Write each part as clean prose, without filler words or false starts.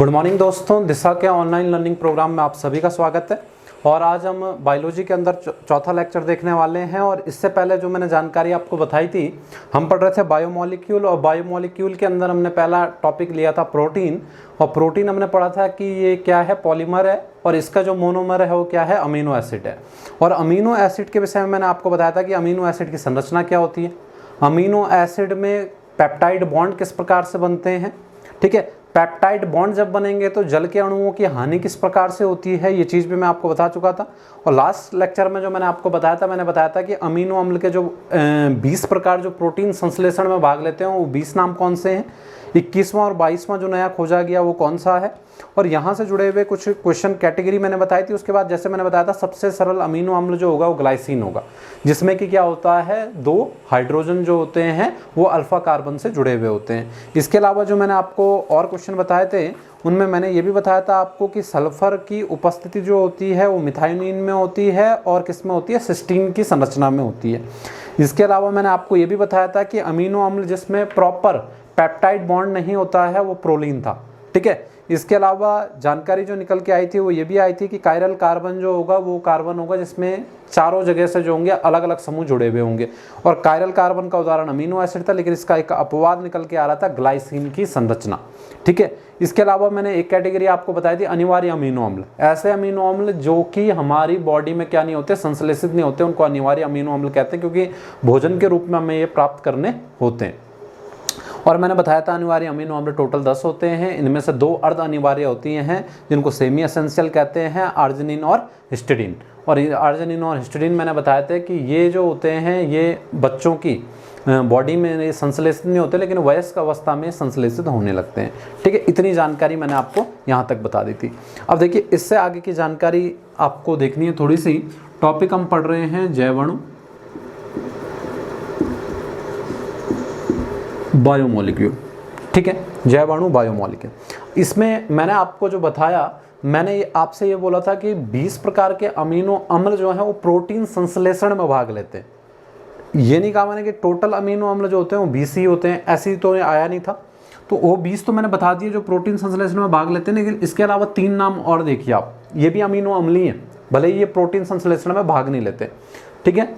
Good morning दोस्तों, दिशा के online learning programme में आप सभी का स्वागत है। और आज हम बायोलॉजी के अंदर चौथा लेक्चर देखने वाले हैं। और इससे पहले जो मैंने जानकारी आपको बताई थी, हम पढ़ रहे थे बायोमोलिक्यूल, और बायोमोलिक्यूल के अंदर हमने पहला टॉपिक लिया था प्रोटीन। और प्रोटीन हमने पढ़ा था कि ये क्या है, पॉलीमर है, और इसका जो मोनोमर है वो क्या है, अमीनो एसिड है। और अमीनो एसिड के विषय में मैंने आपको बताया था कि अमीनो एसिड की संरचना क्या होती है, अमीनो एसिड में पेप्टाइड बॉन्ड किस प्रकार से बनते हैं, ठीक है। पेप्टाइड बॉन्ड जब बनेंगे तो जल के अणुओं की हानि किस प्रकार से होती है, ये चीज़ भी मैं आपको बता चुका था। और लास्ट लेक्चर में जो मैंने आपको बताया था, मैंने बताया था कि अमीनो अम्ल के जो 20 प्रकार जो प्रोटीन संश्लेषण में भाग लेते हैं वो 20 नाम कौन से हैं, 21वां और 22वां जो नया खोजा गया वो कौन सा है। और यहाँ से जुड़े हुए कुछ क्वेश्चन कैटेगरी मैंने बताई थी। उसके बाद जैसे मैंने बताया था, सबसे सरल अमीनो अम्ल जो होगा वो ग्लाइसिन होगा, जिसमें कि क्या होता है, 2 हाइड्रोजन जो होते हैं वो अल्फा कार्बन से जुड़े हुए होते हैं। इसके अलावा जो मैंने आपको और क्वेश्चन बताए थे, उनमें मैंने ये भी बताया था आपको कि सल्फर की उपस्थिति जो होती है वो मिथायोनीन में होती है और किस में होती है, सिस्टीन की संरचना में होती है। इसके अलावा मैंने आपको ये भी बताया था कि अमीनो अम्ल जिसमें प्रॉपर पेप्टाइड बॉन्ड नहीं होता है वो प्रोलीन था, ठीक है। इसके अलावा जानकारी जो निकल के आई थी वो ये भी आई थी कि कायरल कार्बन जो होगा वो कार्बन होगा जिसमें चारों जगह से जो होंगे अलग अलग समूह जुड़े हुए होंगे। और कायरल कार्बन का उदाहरण अमीनो एसिड था, लेकिन इसका एक अपवाद निकल के आ रहा था, ग्लाइसिन की संरचना, ठीक है। इसके अलावा मैंने एक कैटेगरी आपको बताई थी, अनिवार्य अमीनो अम्ल। ऐसे अमीनो अम्ल जो कि हमारी बॉडी में क्या नहीं होते, संश्लेषित नहीं होते, उनको अनिवार्य अमीनो अम्ल कहते हैं, क्योंकि भोजन के रूप में हमें ये प्राप्त करने होते हैं। और मैंने बताया था अनिवार्य अमीनो अम्ल टोटल 10 होते हैं। इनमें से 2 अर्ध अनिवार्य होती हैं जिनको सेमी एसेंशियल कहते हैं, आर्जिनिन और हिस्टिडीन। और आर्जिनिन और हिस्टिडीन मैंने बताया था कि ये जो होते हैं ये बच्चों की बॉडी में संश्लेषित नहीं होते, लेकिन वयस्क अवस्था में संश्लेषित होने लगते हैं, ठीक है। इतनी जानकारी मैंने आपको यहाँ तक बता दी थी। अब देखिए, इससे आगे की जानकारी आपको देखनी है थोड़ी सी। टॉपिक हम पढ़ रहे हैं जैवाणु, बायोमोलिक्यूल, ठीक है, जैवाणु बायोमोलिक्यूल। इसमें मैंने आपको जो बताया, मैंने आपसे ये बोला था कि 20 प्रकार के अमीनो अम्ल जो हैं वो प्रोटीन संश्लेषण में भाग लेते हैं। ये नहीं कहा मैंने कि टोटल अमीनो अम्ल जो होते हैं वो 20 ही होते हैं, ऐसी तो आया नहीं था। तो वो 20 तो मैंने बता दिए जो प्रोटीन संश्लेषण में भाग लेते हैं, लेकिन इसके अलावा 3 नाम और देखिए आप, ये भी अमीनो अम्ल ही हैं, भले ही ये प्रोटीन संश्लेषण में भाग नहीं लेते, ठीक है।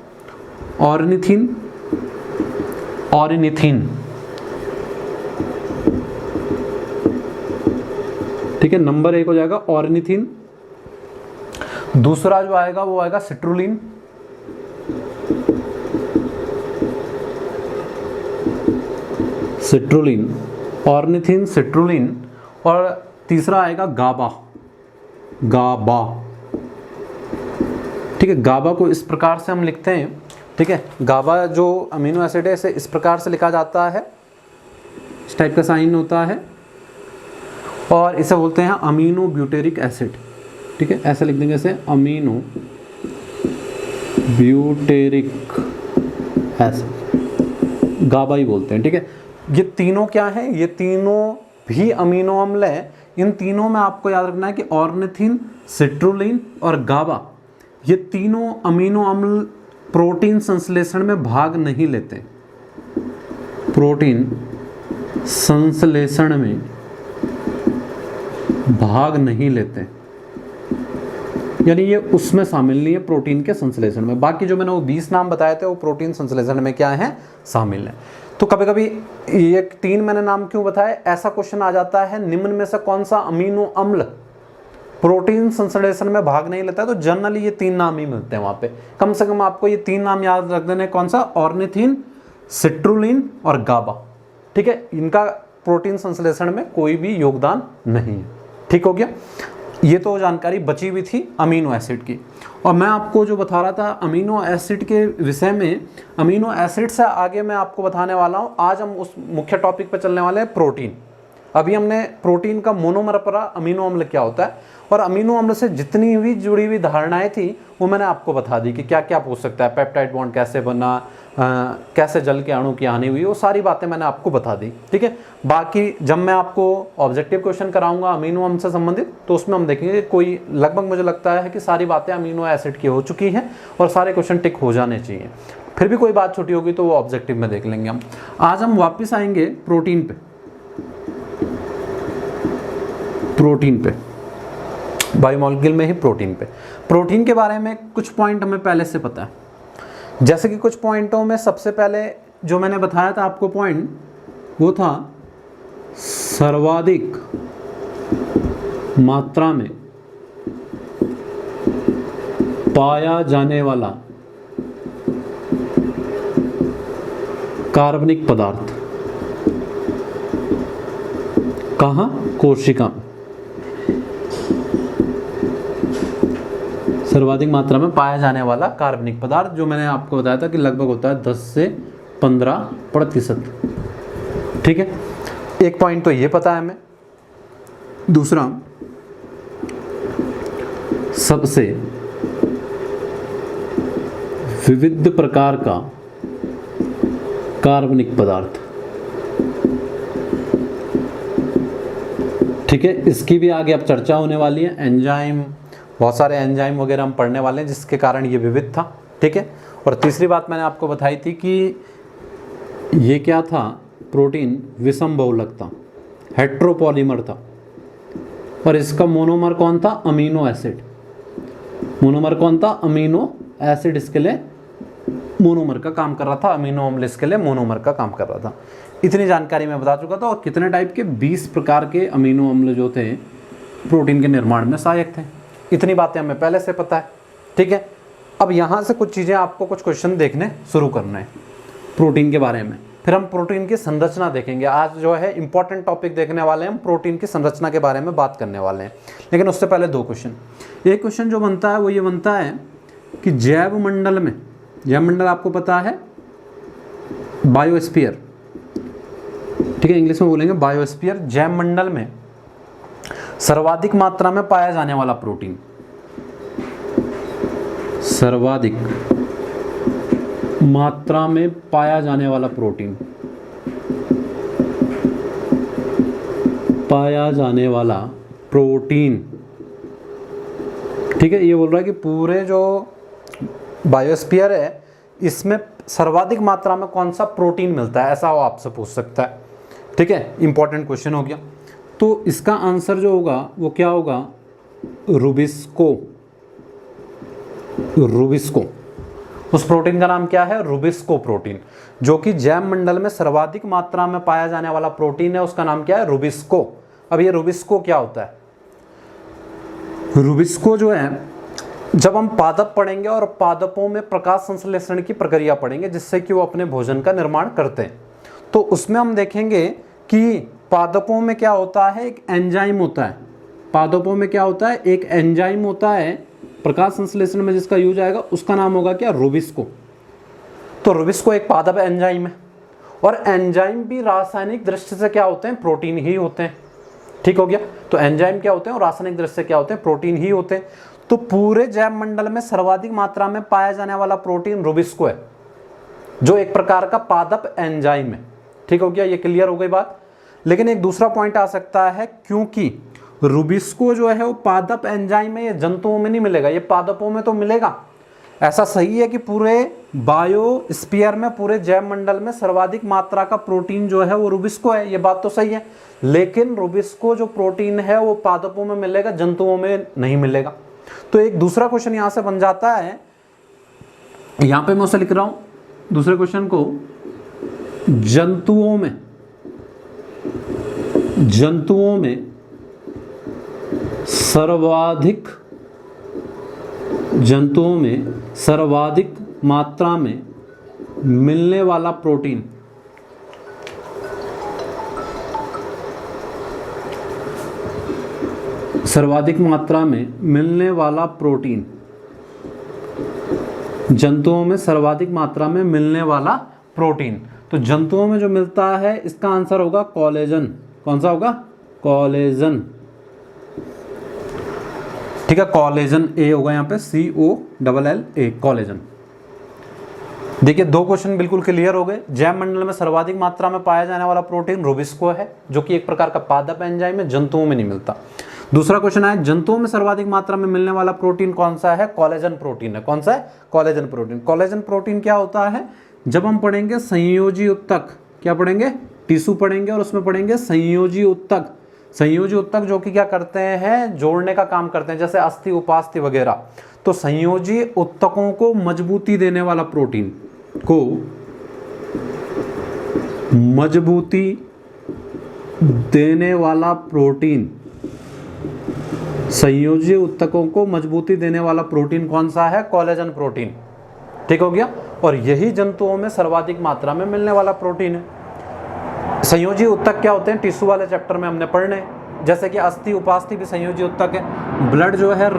ऑर्निथिन, ऑर्निथिन, ठीक है, नंबर 1 हो जाएगा ऑर्निथिन। दूसरा जो आएगा वो आएगा सिट्रुलिन, सिट्रुलिन, ऑर्निथिन, सिट्रुलिन। और तीसरा आएगा गाबा, गाबा, ठीक है। गाबा को इस प्रकार से हम लिखते हैं, ठीक है। गाबा जो अमीनो एसिड है इसे इस प्रकार से लिखा जाता है, इस टाइप का साइन होता है, और इसे बोलते हैं अमीनो ब्यूटेरिक एसिड, ठीक है। ऐसे लिख देंगे इसे, अमीनो ब्यूटेरिक एसिड, गाबा ही बोलते हैं, ठीक है। ये तीनों क्या है, ये तीनों भी अमीनो अम्ल है। इन तीनों में आपको याद रखना है कि ऑर्निथिन, सिट्रुलिन और गाबा, ये तीनों अमीनो अम्ल प्रोटीन संश्लेषण में भाग नहीं लेते, प्रोटीन संश्लेषण में भाग नहीं लेते, यानी ये उसमें शामिल नहीं है प्रोटीन के संश्लेषण में। बाकी जो मैंने वो 20 नाम बताए थे वो प्रोटीन संश्लेषण में क्या है, शामिल है। तो कभी कभी ये 3 मैंने नाम क्यों बताए, ऐसा क्वेश्चन आ जाता है, निम्न में से कौन सा अमीनो अम्ल प्रोटीन संश्लेषण में भाग नहीं लेता है, तो जनरली ये 3 नाम ही मिलते हैं वहां पे। कम से कम आपको ये 3 नाम याद रख देने, कौन सा, ऑर्निथिन, सिट्रुलिन और गाबा, ठीक है। इनका प्रोटीन संश्लेषण में कोई भी योगदान नहीं है, ठीक हो गया। ये तो जानकारी बची हुई थी अमीनो एसिड की। और मैं आपको जो बता रहा था अमीनो एसिड के विषय में, अमीनो एसिड से आगे मैं आपको बताने वाला हूँ। आज हम उस मुख्य टॉपिक पर चलने वाले हैं, प्रोटीन। अभी हमने प्रोटीन का मोनोमर पढ़ा, अमीनो अम्ल क्या होता है, और अमीनो अम्ल से जितनी भी जुड़ी हुई धारणाएं थी वो मैंने आपको बता दी कि क्या क्या पूछ सकता है, पेप्टाइड बॉन्ड कैसे बना, कैसे जल के अणु की हानि हुई, वो सारी बातें मैंने आपको बता दी, ठीक है। बाकी जब मैं आपको ऑब्जेक्टिव क्वेश्चन कराऊंगा अमीनो अम्ल से संबंधित, तो उसमें हम देखेंगे कोई लगभग मुझे लगता है कि सारी बातें अमीनो एसिड की हो चुकी हैं और सारे क्वेश्चन टिक हो जाने चाहिए। फिर भी कोई बात छोटी होगी तो वो ऑब्जेक्टिव में देख लेंगे हम। आज हम वापस आएंगे प्रोटीन पे। प्रोटीन पे, बायोमॉलिक्यूल में ही प्रोटीन पे। प्रोटीन के बारे में कुछ पॉइंट हमें पहले से पता है, जैसे कि कुछ पॉइंटों में सबसे पहले जो मैंने बताया था आपको पॉइंट, वो था सर्वाधिक मात्रा में पाया जाने वाला कार्बनिक पदार्थ कहाँ? कोशिका में। सर्वाधिक मात्रा में पाया जाने वाला कार्बनिक पदार्थ, जो मैंने आपको बताया था कि लगभग होता है 10 से 15%। ठीक है, एक पॉइंट तो ये पता है हमें। दूसरा, सबसे विविध प्रकार का कार्बनिक पदार्थ। ठीक है, इसकी भी आगे अब चर्चा होने वाली है। एंजाइम, बहुत सारे एंजाइम वगैरह हम पढ़ने वाले हैं जिसके कारण ये विविध था। ठीक है, और तीसरी बात मैंने आपको बताई थी कि ये क्या था, प्रोटीन विषम बहुलक था, हेट्रोपॉलीमर था, और इसका मोनोमर कौन था? Amino acid. मोनोमर कौन था? अमीनो एसिड इसके लिए मोनोमर का काम कर रहा था, अमीनो अम्ल इसके लिए मोनोमर का काम कर रहा था। इतनी जानकारी मैं बता चुका था। और कितने टाइप के? 20 प्रकार के अमीनो अम्ल जो थे प्रोटीन के निर्माण में सहायक थे। इतनी बातें हमें पहले से पता है। ठीक है, अब यहाँ से कुछ चीज़ें आपको, कुछ क्वेश्चन देखने शुरू करना है प्रोटीन के बारे में। फिर हम प्रोटीन की संरचना देखेंगे। आज जो है इंपॉर्टेंट टॉपिक देखने वाले हैं हम, प्रोटीन की संरचना के बारे में बात करने वाले हैं। लेकिन उससे पहले 2 क्वेश्चन। एक क्वेश्चन जो बनता है वो ये बनता है कि जैव मंडल में, जैव मंडल आपको पता है बायोस्फीयर, ठीक है, इंग्लिश में बोलेंगे बायोस्फीयर। जैव मंडल में सर्वाधिक मात्रा में पाया जाने वाला प्रोटीन, सर्वाधिक मात्रा में पाया जाने वाला प्रोटीन, पाया जाने वाला प्रोटीन। ठीक है, ये बोल रहा है कि पूरे जो बायोस्फीयर है इसमें सर्वाधिक मात्रा में कौन सा प्रोटीन मिलता है, ऐसा वो आपसे पूछ सकता है। ठीक है, इंपॉर्टेंट क्वेश्चन हो गया। तो इसका आंसर जो होगा वो क्या होगा? रुबिस्को। रुबिस्को, उस प्रोटीन का नाम क्या है? रुबिस्को प्रोटीन, जो कि जैव मंडल में सर्वाधिक मात्रा में पाया जाने वाला प्रोटीन है। उसका नाम क्या है? रुबिस्को। अब ये रुबिस्को क्या होता है? रुबिस्को जो है, जब हम पादप पढ़ेंगे और पादपों में प्रकाश संश्लेषण की प्रक्रिया पढ़ेंगे जिससे कि वो अपने भोजन का निर्माण करते हैं, तो उसमें हम देखेंगे कि पादपों में क्या होता है? एक एंजाइम होता है। पादपों में क्या होता है? एक एंजाइम होता है प्रकाश संश्लेषण में जिसका यूज आएगा, उसका नाम होगा क्या? रुबिस्को। तो रुबिस्को एक पादप एंजाइम है, और एंजाइम भी रासायनिक दृष्टि से क्या होते हैं? प्रोटीन ही होते हैं। ठीक हो गया, तो एंजाइम क्या होते हैं और रासायनिक दृष्टि से क्या होते हैं? प्रोटीन ही होते हैं। तो पूरे जैव मंडल में सर्वाधिक मात्रा में पाया जाने वाला प्रोटीन रुबिस्को है, जो एक प्रकार का पादप एंजाइम है। ठीक हो गया, ये क्लियर हो गई बात। लेकिन एक दूसरा पॉइंट आ सकता है, क्योंकि रुबिस्को जो है वो पादप एंजाइम है, ये जंतुओं में नहीं मिलेगा, ये पादपों में तो मिलेगा। ऐसा सही है कि पूरे बायोस्फीयर में, पूरे जैव मंडल में सर्वाधिक मात्रा का प्रोटीन जो है वो रुबिस्को है, ये बात तो सही है। लेकिन रुबिस्को जो प्रोटीन है वो पादपों में मिलेगा, जंतुओं में नहीं मिलेगा। तो एक दूसरा क्वेश्चन यहां से बन जाता है, यहां पे मैं उसे लिख रहा हूं दूसरे क्वेश्चन को, जंतुओं में सर्वाधिक मात्रा में मिलने वाला प्रोटीन, सर्वाधिक मात्रा में मिलने वाला प्रोटीन, जंतुओं में सर्वाधिक मात्रा में मिलने वाला प्रोटीन। तो जंतुओं में जो मिलता है इसका आंसर होगा कोलेजन। कौन सा होगा? कोलेजन। ठीक है, कोलेजन ए होगा यहाँ पे, COLLA, कोलेजन। देखिए 2 क्वेश्चन बिल्कुल क्लियर हो गए। जैव मंडल में सर्वाधिक मात्रा में पाया जाने वाला प्रोटीन रुबिस्को है, जो कि एक प्रकार का पादप एंजाइम है, जंतुओं में नहीं मिलता। दूसरा क्वेश्चन है, जंतुओं में सर्वाधिक मात्रा में मिलने वाला प्रोटीन कौन सा है? कोलेजन प्रोटीन है। कौन सा है? Collagen protein. कोलेजन प्रोटीन क्या होता है? जब हम पढ़ेंगे संयोजी उत्तक, क्या पढ़ेंगे? टिश्यू पढ़ेंगे और उसमें पढ़ेंगे संयोजी उत्तक। संयोजी ऊतक जो कि क्या करते हैं, जोड़ने का काम करते हैं, जैसे अस्थि उपास्थि वगैरह। तो संयोजी ऊतकों को मजबूती देने वाला प्रोटीन को मजबूती देने वाला प्रोटीन, संयोजी ऊतकों को मजबूती देने वाला प्रोटीन कौन सा है, कोलेजन प्रोटीन। ठीक हो गया। और यही जंतुओं में सर्वाधिक मात्रा में मिलने वाला प्रोटीन है। संयोजी ऊतक क्या होते हैं, टिश्यू वाले चैप्टर में हमने पढ़ने, जैसे कि अस्थि उपास्थि भी संयोजी ऊतक है। ब्लड जो है,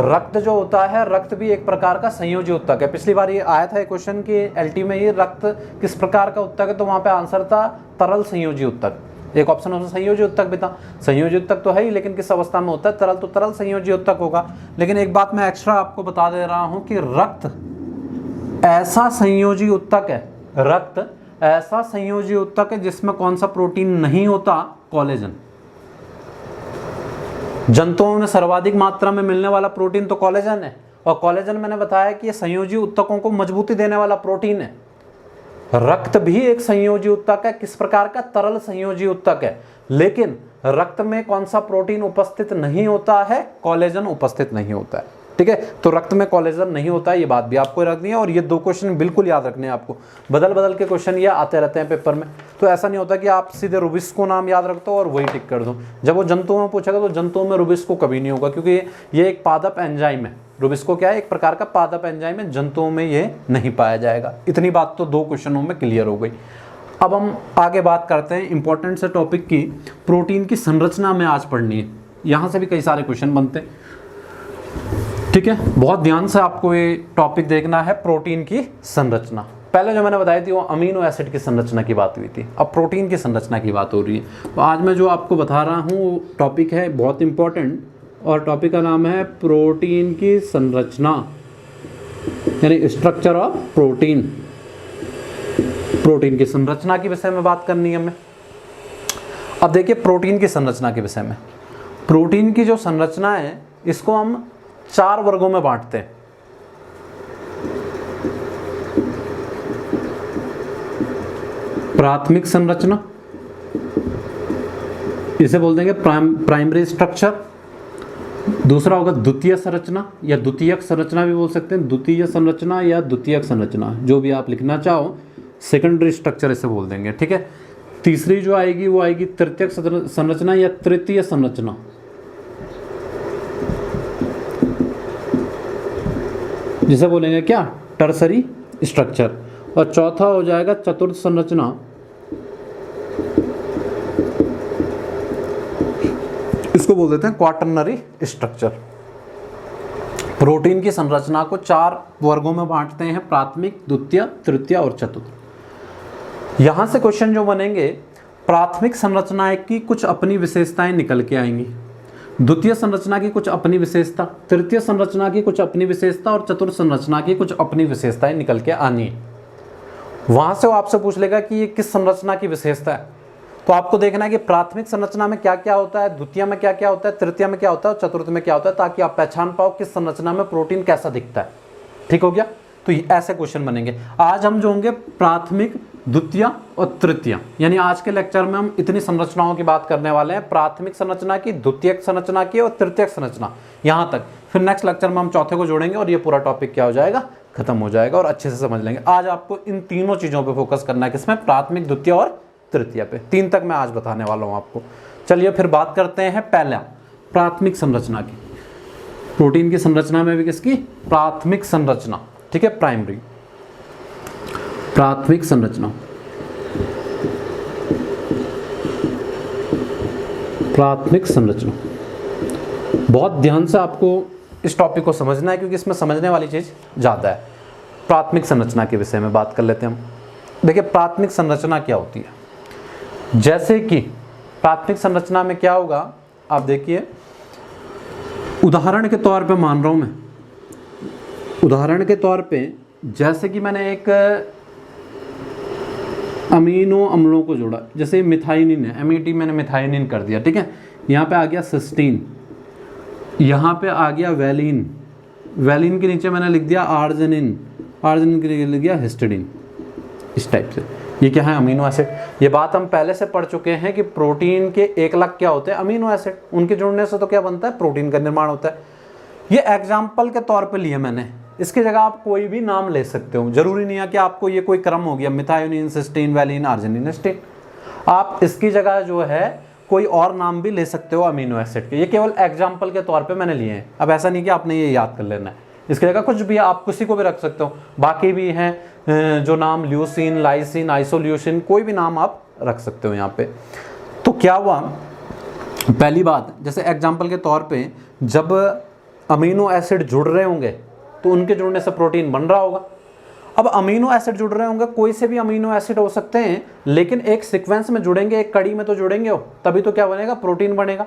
रक्त जो होता है, रक्त भी एक प्रकार का संयोजी ऊतक है। पिछली बार ये आया था क्वेश्चन कि एलटी में ये रक्त किस प्रकार का ऊतक है, तो वहां पे आंसर था तरल संयोजी ऊतक। एक ऑप्शन उसमें संयोजी ऊतक भी था। संयोजी ऊतक तो है ही, लेकिन किस अवस्था में होता है, तरल, तो तरल संयोजी ऊतक होगा। लेकिन एक बात मैं एक्स्ट्रा आपको बता दे रहा हूं कि रक्त ऐसा संयोजी ऊतक है, रक्त ऐसा संयोजी ऊतक है जिसमें कौन सा प्रोटीन नहीं होता, कोलेजन। जंतुओं में सर्वाधिक मात्रा में मिलने वाला प्रोटीन तो कोलेजन है, और कोलेजन मैंने बताया कि ये संयोजी ऊतकों को मजबूती देने वाला प्रोटीन है। रक्त भी एक संयोजी ऊतक है, किस प्रकार का, तरल संयोजी ऊतक है। लेकिन रक्त में कौन सा प्रोटीन उपस्थित नहीं होता है, कोलेजन उपस्थित नहीं होता है। ठीक है, तो रक्त में कोलेजन नहीं होता है, ये बात भी आपको रखनी है। और ये 2 क्वेश्चन बिल्कुल याद रखने हैं आपको, बदल बदल के क्वेश्चन ये आते रहते हैं पेपर में। तो ऐसा नहीं होता कि आप सीधे रुबिस्को नाम याद रखते हो और वही टिक कर दो। जब वो जंतुओं में पूछेगा तो जंतुओं में रुबिस्को कभी नहीं होगा, क्योंकि ये एक पादप एंजाइम है। रुबिस्को क्या है, एक प्रकार का पादप एंजाइम है, जंतुओं में ये नहीं पाया जाएगा। इतनी बात तो 2 क्वेश्चनों में क्लियर हो गई। अब हम आगे बात करते हैं इंपॉर्टेंट से टॉपिक की, प्रोटीन की संरचना में आज पढ़नी है। यहाँ से भी कई सारे क्वेश्चन बनते हैं। ठीक है, बहुत ध्यान से आपको ये टॉपिक देखना है, प्रोटीन की संरचना। पहले जो मैंने बताई थी वो अमीनो एसिड की संरचना की बात हुई थी, अब प्रोटीन की संरचना की बात हो रही है। तो आज मैं जो आपको बता रहा हूँ वो टॉपिक है बहुत इंपॉर्टेंट, और टॉपिक का नाम है प्रोटीन की संरचना, यानी स्ट्रक्चर ऑफ प्रोटीन। प्रोटीन की संरचना के विषय में बात करनी है हमें। अब देखिए प्रोटीन की संरचना के विषय में, प्रोटीन की जो संरचना है इसको हम 4 वर्गों में बांटते हैं। प्राथमिक संरचना, इसे बोल देंगे प्राइमरी स्ट्रक्चर। दूसरा होगा द्वितीय संरचना, या द्वितीयक संरचना भी बोल सकते हैं, द्वितीय संरचना या द्वितीयक संरचना, जो भी आप लिखना चाहो। सेकेंडरी स्ट्रक्चर इसे बोल देंगे। ठीक है, तीसरी जो आएगी वो आएगी तृतीयक संरचना या तृतीय संरचना। जिसे बोलेंगे क्या, टर्सरी स्ट्रक्चर। और चौथा हो जाएगा चतुर्थ संरचना, इसको बोल देते हैं क्वाटरनरी स्ट्रक्चर। प्रोटीन की संरचना को 4 वर्गों में बांटते हैं, प्राथमिक, द्वितीय, तृतीय और चतुर्थ। यहां से क्वेश्चन जो बनेंगे, प्राथमिक संरचना की कुछ अपनी विशेषताएं निकल के आएंगी, द्वितीय संरचना की कुछ अपनी विशेषता, तृतीय संरचना की कुछ अपनी विशेषता और चतुर्थ संरचना की कुछ अपनी विशेषताएं निकल के आनी है। वहां से वो आपसे पूछ लेगा कि ये किस संरचना की विशेषता है, तो आपको देखना है कि प्राथमिक संरचना में क्या क्या होता है, द्वितीय में क्या क्या होता है, तृतीय में क्या होता है और चतुर्थ में क्या होता है, ताकि आप पहचान पाओ किस संरचना में प्रोटीन कैसा दिखता है। ठीक हो गया, तो ऐसे क्वेश्चन बनेंगे। आज हम जो होंगे प्राथमिक, द्वितीय और तृतीय, यानी आज के लेक्चर में हम इतनी संरचनाओं की बात करने वाले हैं, प्राथमिक संरचना की, द्वितीयक संरचना की और तृतीयक संरचना, यहां तक। फिर नेक्स्ट लेक्चर में हम चौथे को जोड़ेंगे और ये पूरा टॉपिक क्या हो जाएगा, खत्म हो जाएगा और अच्छे से समझ लेंगे। आज आपको इन तीनों चीजों पे फोकस करना है, किसमें, प्राथमिक, द्वितीय और तृतीय पे। 3 तक मैं आज बताने वाला हूं आपको। चलिए फिर बात करते हैं पहला प्राथमिक संरचना की। प्रोटीन की संरचना में भी किसकी, प्राथमिक संरचना। ठीक है, प्राइमरी प्राथमिक संरचना, प्राथमिक संरचना। बहुत ध्यान से आपको इस टॉपिक को समझना है, क्योंकि इसमें समझने वाली चीज ज्यादा है। प्राथमिक संरचना के विषय में बात कर लेते हैं हम। देखिए प्राथमिक संरचना क्या होती है, जैसे कि प्राथमिक संरचना में क्या होगा, आप देखिए उदाहरण के तौर पे मान रहा हूं मैं, उदाहरण के तौर पे जैसे कि मैंने एक अमीनो अम्लों को जोड़ा, जैसे मिथाइनिन है, एमईटी मैंने मिथाइनिन कर दिया। ठीक है, यहाँ पे आ गया सिस्टीन, यहाँ पे आ गया वैलिन, वैलिन के नीचे मैंने लिख दिया आर्जिनिन, आर्जिनिन के लिए लिख दिया हिस्टिडीन, इस टाइप से। ये क्या है? Amino acid. ये बात हम पहले से पढ़ चुके हैं कि प्रोटीन के 1 लाख क्या होते हैं? Amino acid. उनके जुड़ने से तो क्या बनता है? प्रोटीन का निर्माण होता है। ये एग्जाम्पल के तौर पे लिए मैंने, इसकी जगह आप कोई भी नाम ले सकते हो, जरूरी नहीं है कि आपको ये कोई क्रम हो गया मिथायोनिन, सिस्टीन, वैलिन, आर्जिनिन, एस्टीन। आप इसकी जगह जो है कोई और नाम भी ले सकते हो अमीनो एसिड के। ये केवल एग्जाम्पल के तौर पे मैंने लिए हैं। अब ऐसा नहीं कि आपने ये याद कर लेना है, इसकी जगह कुछ भी आप किसी को भी रख सकते हो। बाकी भी हैं जो नाम, ल्यूसीन, लाइसिन, आइसोल्यूसिन, कोई भी नाम आप रख सकते हो यहाँ पे। तो क्या हुआ, पहली बात, जैसे एग्जाम्पल के तौर पे जब अमीनो एसिड जुड़ रहे होंगे तो उनके जुड़ने से प्रोटीन बन रहा होगा। अब अमीनो एसिड जुड़ रहे होंगे, कोई से भी अमीनो एसिड हो सकते हैं, लेकिन एक सीक्वेंस में जुड़ेंगे, एक कड़ी में तो जुड़ेंगे हो, तभी तो क्या बनेगा? प्रोटीन बनेगा।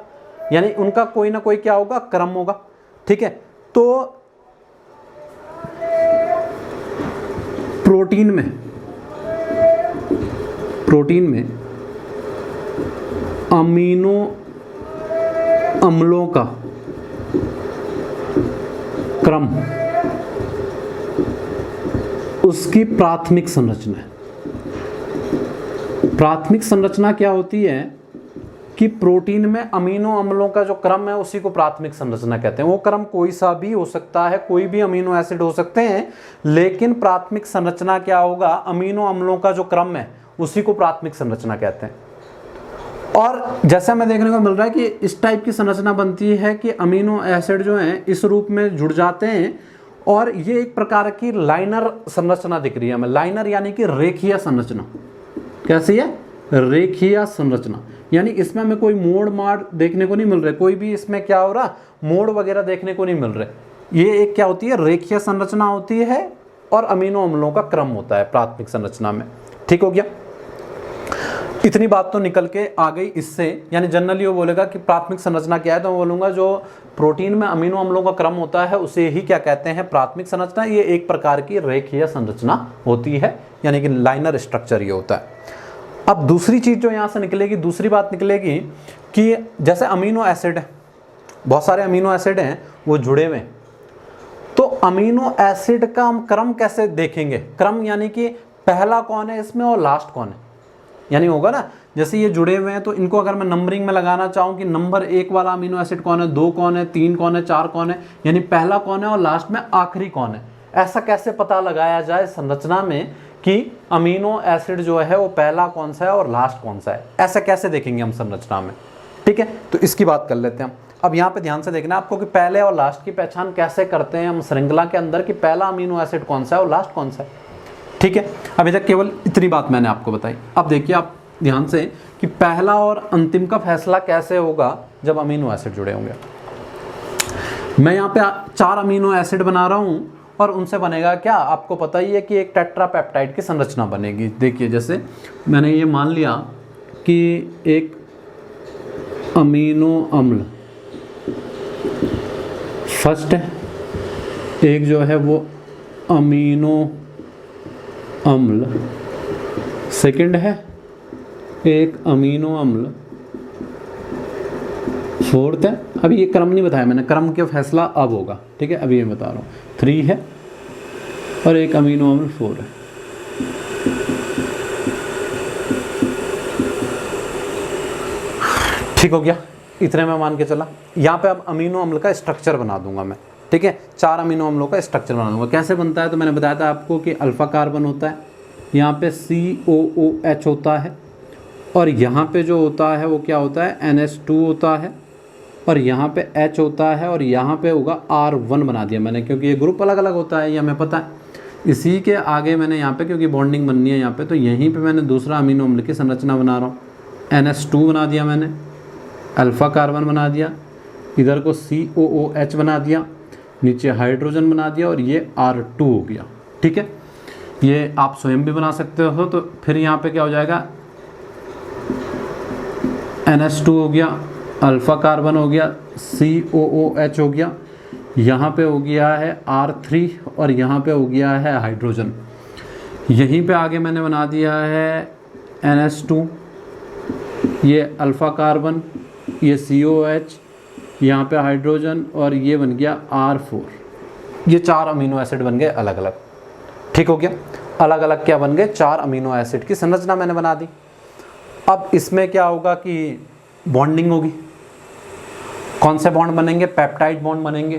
यानी उनका कोई ना कोई क्या होगा? क्रम होगा। ठीक है, तो प्रोटीन में अमीनो अम्लों का क्रम उसकी प्राथमिक संरचना है। प्राथमिक संरचना क्या होती है कि प्रोटीन में अमीनो अम्लों का जो क्रम है उसी को प्राथमिक संरचना कहते हैं। वो क्रम कोई सा भी हो सकता है, कोई भी अमीनो एसिड हो सकते हैं, लेकिन प्राथमिक संरचना क्या होगा? अमीनो अम्लों का जो क्रम है उसी को प्राथमिक संरचना कहते हैं। और जैसा हमें देखने को मिल रहा है कि इस टाइप की संरचना बनती है कि अमीनो एसिड जो हैं इस रूप में जुड़ जाते हैं, और ये एक प्रकार की लाइनर संरचना दिख रही है हमें। लाइनर यानी कि रेखीय संरचना। कैसी है? रेखीय संरचना। यानी इसमें हमें कोई मोड़ माड़ देखने को नहीं मिल रहे, कोई भी इसमें क्या हो रहा, मोड़ वगैरह देखने को नहीं मिल रहे। ये एक क्या होती है? रेखीय संरचना होती है, और अमीनो अम्लों का क्रम होता है प्राथमिक संरचना में। ठीक हो गया? इतनी बात तो निकल के आ गई इससे। यानी जनरली वो बोलेगा कि प्राथमिक संरचना क्या है, तो मैं बोलूँगा जो प्रोटीन में अमीनो अम्लों का क्रम होता है उसे ही क्या कहते हैं? प्राथमिक संरचना। ये एक प्रकार की रेखीय संरचना होती है, यानी कि लाइनर स्ट्रक्चर ये होता है। अब दूसरी चीज़ जो यहाँ से निकलेगी, दूसरी बात निकलेगी कि जैसे अमीनो एसिड है, बहुत सारे अमीनो एसिड हैं वो जुड़े हुए, तो अमीनो एसिड का हम क्रम कैसे देखेंगे? क्रम यानी कि पहला कौन है इसमें और लास्ट कौन है, यानी होगा ना, जैसे ये जुड़े हुए हैं तो इनको अगर मैं नंबरिंग में लगाना चाहूँ कि नंबर 1 वाला अमीनो एसिड कौन है, 2 कौन है, 3 कौन है, 4 कौन है, यानी पहला कौन है और लास्ट में आखिरी कौन है, ऐसा कैसे पता लगाया जाए संरचना में कि अमीनो एसिड जो है वो पहला कौन सा है और लास्ट कौन सा है? ऐसा कैसे देखेंगे हम संरचना में? ठीक है, तो इसकी बात कर लेते हैं। अब यहाँ पे ध्यान से देखना आपको कि पहले और लास्ट की पहचान कैसे करते हैं हम श्रृंखला के अंदर, कि पहला अमीनो एसिड कौन सा है और लास्ट कौन सा है। ठीक है, अभी तक केवल इतनी बात मैंने आपको बताई। अब देखिए आप ध्यान से कि पहला और अंतिम का फैसला कैसे होगा जब अमीनो एसिड जुड़े होंगे। मैं यहाँ पे 4 अमीनो एसिड बना रहा हूँ और उनसे बनेगा क्या? आपको पता ही है कि एक टेट्रापेप्टाइड की संरचना बनेगी। देखिए जैसे मैंने ये मान लिया कि एक अमीनो अम्ल फर्स्ट है, एक जो है वो अमीनो अम्ल सेकंड है, एक अमीनो अम्ल फोर्थ है। अभी ये क्रम नहीं बताया मैंने, क्रम के फैसला अब होगा। ठीक है, अभी ये बता रहा हूँ 3 है और एक अमीनो अम्ल 4 है। ठीक हो गया, इतने में मान के चला। यहाँ पे अब अमीनो अम्ल का स्ट्रक्चर बना दूंगा मैं। ठीक है, 4 अमीनो अम्लों का स्ट्रक्चर बना दूंगा। कैसे बनता है तो मैंने बताया था आपको कि अल्फा कार्बन होता है, यहाँ पे COOH होता है, और यहाँ पे जो होता है वो क्या होता है? NH2 होता है, और यहाँ पे H होता है, और यहाँ पे होगा R1 बना दिया मैंने, क्योंकि ये ग्रुप अलग अलग होता है, ये हमें पता है। इसी के आगे मैंने यहाँ पे, क्योंकि बॉन्डिंग बननी है यहाँ पे, तो यहीं पे मैंने दूसरा अमीनो अम्ल की संरचना बना रहा हूँ। NH2 बना दिया मैंने, अल्फा कार्बन बना दिया, इधर को COOH बना दिया, नीचे हाइड्रोजन बना दिया, और ये R2 हो गया। ठीक है, ये आप स्वयं भी बना सकते हो। तो फिर यहाँ पे क्या हो जाएगा? NH2 हो गया, अल्फा कार्बन हो गया, COOH हो गया, यहाँ पे हो गया है R3, और यहाँ पे हो गया है हाइड्रोजन। यहीं पे आगे मैंने बना दिया है NH2, ये अल्फा कार्बन, ये COOH, यहाँ पे हाइड्रोजन, और ये बन गया R4। ये 4 अमीनो एसिड बन गए अलग अलग। ठीक हो गया। अलग अलग क्या बन गए, 4 अमीनो एसिड की संरचना मैंने बना दी। अब इसमें क्या होगा कि बॉन्डिंग होगी। कौन से बॉन्ड बनेंगे, पेप्टाइड बॉन्ड बनेंगे।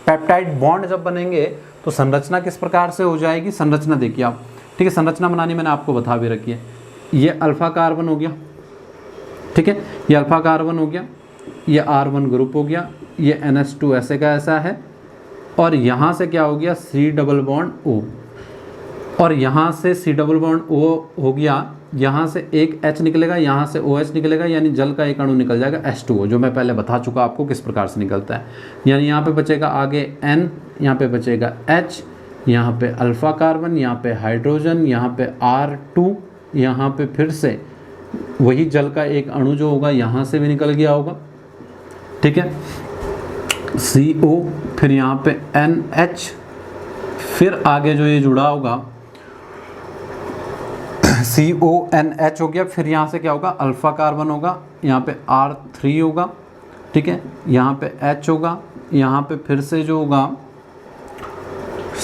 पेप्टाइड बॉन्ड जब बनेंगे तो संरचना किस प्रकार से हो जाएगी, संरचना देखिए आप, ठीक है, संरचना बनानी मैंने आपको बता भी रखी है। ये अल्फा कार्बन हो गया, ठीक है, ये अल्फा कार्बन हो गया, ये R1 ग्रुप हो गया, ये NH2 ऐसे का ऐसा है, और यहाँ से क्या हो गया, C डबल बॉन्ड O, और यहाँ से C डबल बॉन्ड O हो गया, यहाँ से एक H निकलेगा, यहाँ से OH निकलेगा, यानी जल का एक अणु निकल जाएगा H2O, जो मैं पहले बता चुका आपको किस प्रकार से निकलता है। यानी यहाँ पे बचेगा आगे N, यहाँ पे बचेगा H, यहाँ पे अल्फा कार्बन, यहाँ पे हाइड्रोजन, यहाँ पे R2, यहाँ पे फिर से वही जल का एक अणु जो होगा यहाँ से भी निकल गया होगा, ठीक है, CO, फिर यहाँ पे NH, फिर आगे जो ये जुड़ा होगा CONH हो गया, फिर यहाँ से क्या होगा, अल्फा कार्बन होगा, यहाँ पे R3 होगा, ठीक है, यहाँ पे H होगा, यहाँ पे फिर से जो होगा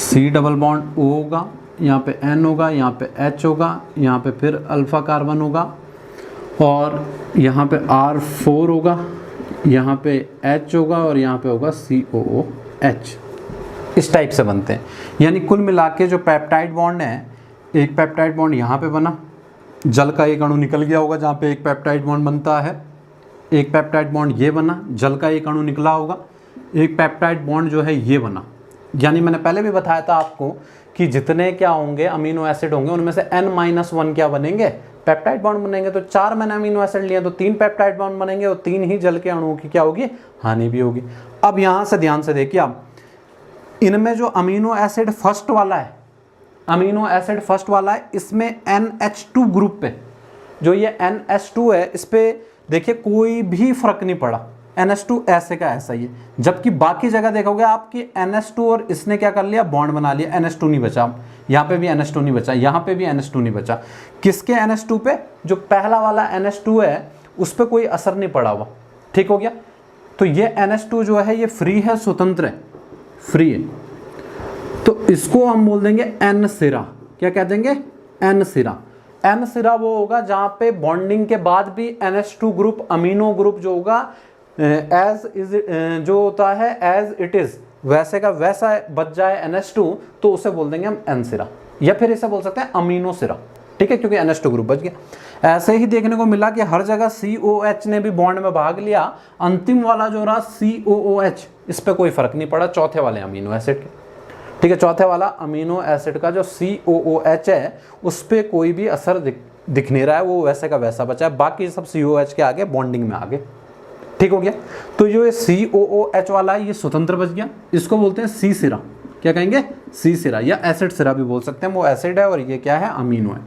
C डबल बॉन्ड O होगा, यहाँ पे N होगा, यहाँ पे H होगा, यहाँ पे फिर अल्फा कार्बन होगा, और यहाँ पे R4 होगा, यहाँ पे H होगा, और यहाँ पे होगा COOH। इस टाइप से बनते हैं। यानी कुल मिला के जो पेप्टाइड बॉन्ड है, एक पेप्टाइड बॉन्ड यहाँ पे बना, जल का एक अणु निकल गया होगा जहाँ पे एक पेप्टाइड बॉन्ड बनता है, एक पेप्टाइड बॉन्ड ये बना, जल का एक अणु निकला होगा, एक पेप्टाइड बॉन्ड जो है ये बना। यानी मैंने पहले भी बताया था आपको कि जितने क्या होंगे अमीनो एसिड होंगे उनमें से n-1 क्या बनेंगे, पेप्टाइड बॉन्ड बनेंगे। तो 4 मैंने अमीनो एसिड लिए तो 3 पेप्टाइड बॉन्ड बनेंगे, और 3 ही जल के अणुओं की क्या होगी, हानि भी होगी। अब यहाँ से ध्यान से देखिए आप, इनमें जो अमीनो एसिड फर्स्ट वाला है, अमीनो एसिड फर्स्ट वाला है, इसमें NH2 ग्रुप पे, जो ये NH2 है, इस पे देखिए कोई भी फर्क नहीं पड़ा, NH2 ऐसे का ऐसा ही है। जबकि बाकी जगह देखोगे आप कि NH2 और इसने क्या कर लिया, बॉन्ड बना लिया, NH2 नहीं बचा, यहाँ पे भी NH2 नहीं बचा, यहाँ पे भी NH2 नहीं बचा। किसके NH2 पे, जो पहला वाला NH2 है उस पर कोई असर नहीं पड़ा हुआ, ठीक हो गया। तो ये NH2 जो है ये फ्री है, स्वतंत्र है, फ्री है, तो इसको हम बोल देंगे N सिरा। क्या कह देंगे, N सिरा। N सिरा वो होगा जहाँ पे बॉन्डिंग के बाद भी NH2 ग्रुप, अमीनो ग्रुप जो होगा एज इज, जो होता है एज इट इज, वैसे का वैसा बच जाए NH2, तो उसे बोल देंगे हम N सिरा, या फिर इसे बोल सकते हैं अमीनो सिरा, ठीक है, क्योंकि NH2 ग्रुप बच गया। ऐसे ही देखने को मिला कि हर जगह COH ने भी बॉन्ड में भाग लिया, अंतिम वाला जो रहा COOH, इस पर कोई फर्क नहीं पड़ा चौथे वाले अमीनो एसिड के, ठीक है, चौथे वाला अमीनो एसिड का जो COOH है उस पर कोई भी असर दिख नहीं रहा है, वो वैसे का वैसा बचा है, बाकी सब COH के आगे बॉन्डिंग में आगे, ठीक हो गया। तो जो ये COOH वाला है ये स्वतंत्र बच गया, इसको बोलते हैं C सिरा। क्या कहेंगे, C सिरा, या एसिड सिरा भी बोल सकते हैं, वो एसिड है और ये क्या है, अमीनो है।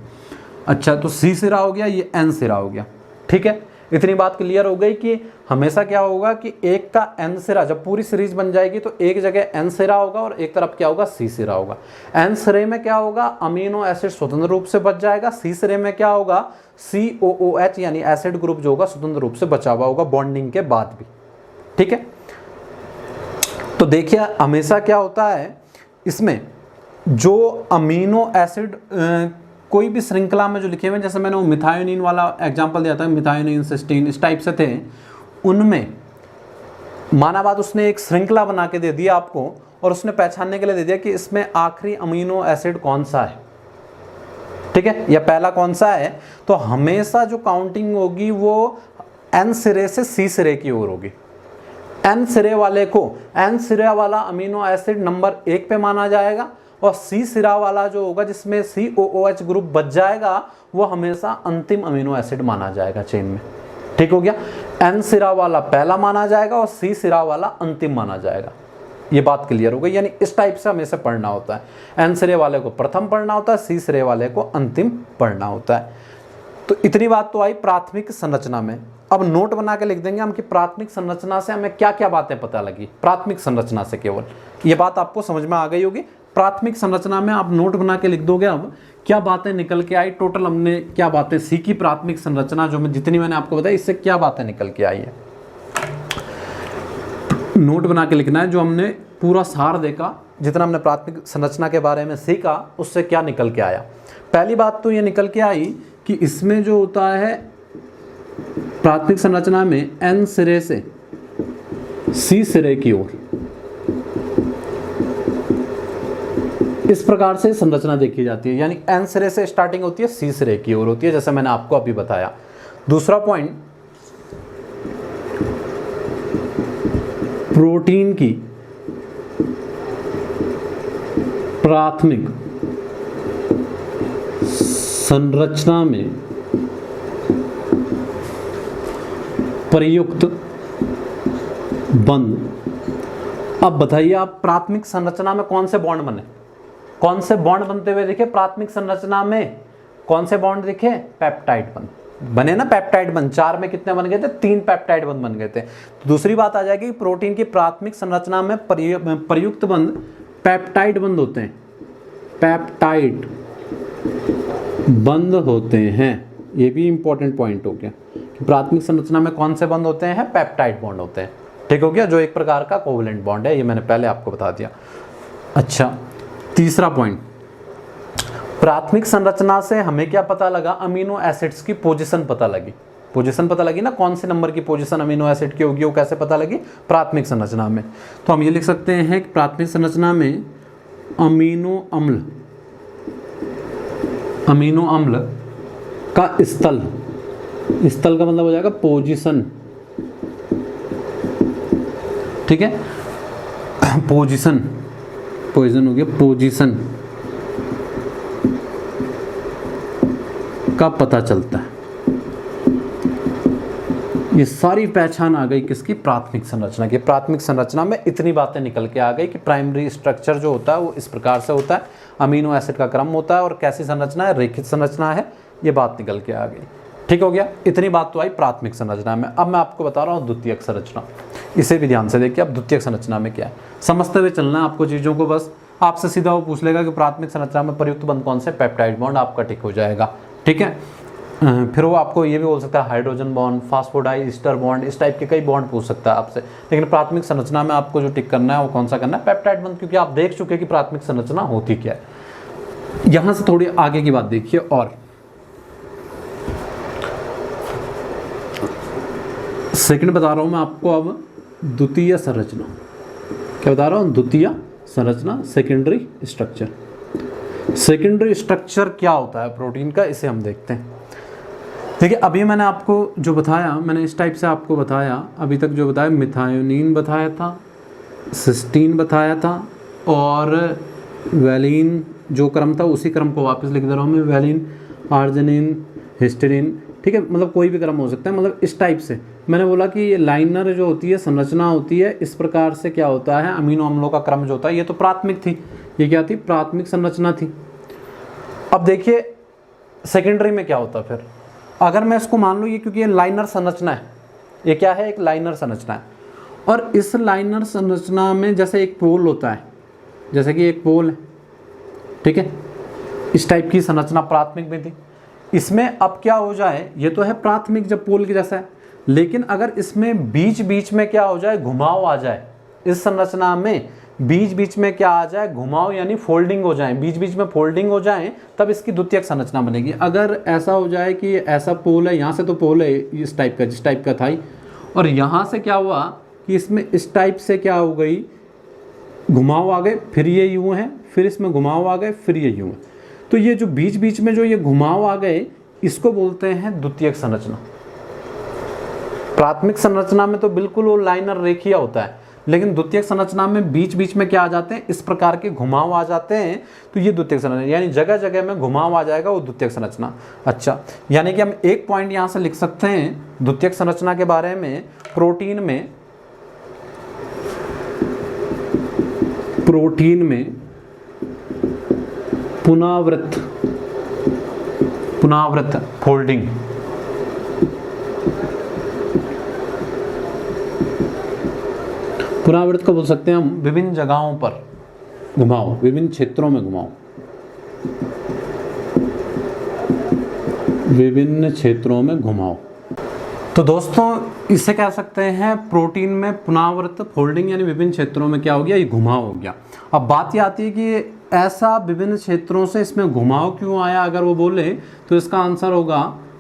अच्छा, तो C सिरा हो गया, ये N सिरा हो गया, ठीक है। इतनी बात क्लियर हो गई कि हमेशा क्या होगा कि एक का N सिरा, जब पूरी सीरीज बन जाएगी तो एक जगह N सिरा होगा और एक तरफ क्या होगा, C सिरा होगा। N सिरे में क्या होगा, अमीनो एसिड स्वतंत्र रूप से बच जाएगा, C सिरे में क्या होगा, COOH यानी एसिड ग्रुप जो होगा स्वतंत्र रूप से बचा हुआ होगा बॉन्डिंग के बाद भी, ठीक है। तो देखिए हमेशा क्या होता है, इसमें जो अमीनो एसिड कोई भी श्रृंखला में जो लिखे हुए, जैसे मैंने वो मिथायोनिन वाला एग्जांपल दिया था, मिथायोनिन, सिस्टीन, इस टाइप से थे, उनमें माना बात उसने एक श्रृंखला बना के दे दिया आपको, और उसने पहचानने के लिए दे दिया कि इसमें आखिरी अमीनो एसिड कौन सा है, ठीक है, या पहला कौन सा है। तो हमेशा जो काउंटिंग होगी वो N सिरे से C सिरे की ओर होगी। N सिरे वाले को, N सिरा वाला अमीनो एसिड नंबर 1 पे माना जाएगा, और C सिरा वाला जो होगा जिसमें COOH ग्रुप बच जाएगा वो हमेशा अंतिम अमीनो एसिड माना जाएगा चेन में, ठीक हो गया। N सिरा वाला पहला माना जाएगा और C सिरा वाला अंतिम माना जाएगा। ये बात क्लियर हो गई। यानी इस टाइप से हमें से पढ़ना होता है। N सिरे वाले को प्रथम पढ़ना होता है, C सिरे वाले को अंतिम पढ़ना होता है। तो इतनी बात तो आई प्राथमिक संरचना में। अब नोट बना के लिख देंगे हम कि प्राथमिक संरचना से हमें क्या क्या बातें पता लगी। प्राथमिक संरचना से केवल ये बात आपको समझ में आ गई होगी। प्राथमिक संरचना में आप नोट बना के लिख दोगे अब क्या बातें निकल के आई, टोटल हमने क्या बातें सीखी प्राथमिक संरचना जो मैं जितनी मैंने आपको बताई इससे क्या बातें निकल के आई है। नोट बना के लिखना है जो हमने पूरा सार देखा, जितना हमने प्राथमिक संरचना के बारे में सीखा उससे क्या निकल के आया। पहली बात तो ये निकल के आई कि इसमें जो होता है प्राथमिक संरचना में N सिरे से C सिरे की ओर इस प्रकार से संरचना देखी जाती है, यानी N सिरे से स्टार्टिंग होती है, C सिरे की ओर होती है, जैसे मैंने आपको अभी बताया। दूसरा पॉइंट, प्रोटीन की प्राथमिक संरचना में प्रयुक्त बंध। अब बताइए आप, प्राथमिक संरचना में कौन से बॉन्ड बने, कौन से बॉन्ड बनते हुए दिखे प्राथमिक संरचना में, कौन से बॉन्ड दिखे, पेप्टाइड बंध बने ना, पेप्टाइड बंध। 4 में कितने बन गए थे, 3 पेप्टाइड बंध बन गए थे। तो दूसरी बात आ जाएगी, प्रोटीन की प्राथमिक संरचना में प्रयुक्त बंध पेप्टाइड बंध होते हैं, पेप्टाइड बंध होते हैं। ये भी इंपॉर्टेंट पॉइंट हो गया कि प्राथमिक संरचना में कौन से बंध होते हैं, पेप्टाइड बॉन्ड होते हैं। ठीक हो गया, जो एक प्रकार का कोवलेंट बॉन्ड है, ये मैंने पहले आपको बता दिया। अच्छा, तीसरा पॉइंट, प्राथमिक संरचना से हमें क्या पता लगा, अमीनो एसिड्स की पोजीशन पता लगी। पोजीशन पता लगी ना, कौन से नंबर की पोजीशन अमीनो एसिड की होगी, वो कैसे पता लगी, प्राथमिक संरचना में। तो हम ये लिख सकते हैं कि प्राथमिक संरचना में अमीनो अम्ल का स्थल का मतलब हो जाएगा पोजीशन। ठीक है, पोजीशन हो गया, पोजीशन का पता चलता है। ये सारी पहचान आ गई किसकी, प्राथमिक संरचना की। प्राथमिक संरचना में इतनी बातें निकल के आ गई कि प्राइमरी स्ट्रक्चर जो होता है वो इस प्रकार से होता है, अमीनो एसिड का क्रम होता है, और कैसी संरचना है, रेखित संरचना है, ये बात निकल के आ गई। ठीक हो गया, इतनी बात तो आई प्राथमिक संरचना में। अब मैं आपको बता रहा हूँ द्वितीयक संरचना, इसे भी ध्यान से देखिए। अब द्वितीयक संरचना में क्या है, समझते हुए चलना है आपको चीज़ों को। बस आपसे सीधा वो पूछ लेगा कि प्राथमिक संरचना में प्रयुक्त बंध कौन से, पेप्टाइड बॉन्ड, आपका टिक हो जाएगा। ठीक है, फिर वो आपको ये भी बोल सकता है हाइड्रोजन बॉन्ड, फास्फोडाइस्टर बॉन्ड, इस टाइप के कई बॉन्ड पूछ सकता है आपसे। लेकिन प्राथमिक संरचना में आपको जो टिक करना है वो कौन सा करना है, पेप्टाइड बॉन्ड, क्योंकि आप देख चुके कि प्राथमिक संरचना होती क्या है। यहां से थोड़ी आगे की बात देखिए, और सेकंड बता रहा हूं मैं आपको अब द्वितीय संरचना। क्या बता रहा हूं, द्वितीय संरचना, सेकेंडरी स्ट्रक्चर। सेकेंडरी स्ट्रक्चर क्या होता है प्रोटीन का, इसे हम देखते हैं। देखिए, अभी मैंने आपको जो बताया, मैंने इस टाइप से आपको बताया, अभी तक जो बताया, मिथायोनिन बताया था, सिस्टीन बताया था, और वैलिन जो क्रम था उसी क्रम को वापस लिख दे रहा हूँ मैं, वैलिन, आर्जिनिन, हिस्टीडीन। ठीक है, मतलब कोई भी क्रम हो सकता है, मतलब इस टाइप से मैंने बोला कि ये लाइनर जो होती है, संरचना होती है, इस प्रकार से क्या होता है, अमीनो अम्लों का क्रम जो होता है, ये तो प्राथमिक थी, ये क्या थी, प्राथमिक संरचना थी। अब देखिए सेकेंडरी में क्या होता फिर, अगर मैं इसको मान लूँ ये, क्योंकि ये लाइनर संरचना है, ये क्या है, एक लाइनर संरचना है, और इस लाइनर संरचना में जैसे एक पोल होता है, जैसे कि एक पोल है, ठीक है, इस टाइप की संरचना प्राथमिक में थी। इसमें अब क्या हो जाए, ये तो है प्राथमिक जब पोल की जैसा है, लेकिन अगर इसमें बीच बीच में क्या हो जाए, घुमाव आ जाए, इस संरचना में बीच बीच में क्या आ जाए, घुमाव, यानी फोल्डिंग हो जाए, बीच बीच में फोल्डिंग हो जाए, तब इसकी द्वितीयक संरचना बनेगी। अगर ऐसा हो जाए कि ऐसा पोल है, यहाँ से तो पोल है इस टाइप का, जिस टाइप का था, और यहाँ से क्या हुआ कि इसमें इस टाइप से क्या हो गई, घुमाव आ गए, फिर ये यूँ है, फिर इसमें घुमाव आ गए, फिर ये यूँ है। तो ये जो बीच बीच में जो ये घुमाव आ गए, इसको बोलते हैं द्वितीयक संरचना। प्राथमिक संरचना में तो बिल्कुल वो लाइनर रेखीय होता है, लेकिन द्वितीयक संरचना में बीच बीच में क्या आ जाते हैं, इस प्रकार के घुमाव आ जाते हैं, तो ये द्वितीयक संरचना, यानी जगह जगह में घुमाव आ जाएगा, वो द्वितीयक संरचना। अच्छा, यानी कि हम एक पॉइंट यहाँ से लिख सकते हैं द्वितीयक संरचना के बारे में, प्रोटीन में पुनरावृत्त फोल्डिंग, पुनरावृत्त को बोल सकते हैं हम विभिन्न जगहों पर घुमाव, विभिन्न क्षेत्रों में घुमाव, विभिन्न क्षेत्रों में घुमाव। तो दोस्तों इसे कह सकते हैं प्रोटीन में पुनरावृत्त फोल्डिंग, यानी विभिन्न क्षेत्रों में क्या हो गया, ये घुमाव हो गया। अब बात ये आती है कि ऐसा विभिन्न क्षेत्रों से इसमें घुमाव क्यों आया। अगर वो बोले तो इसका आंसर होगा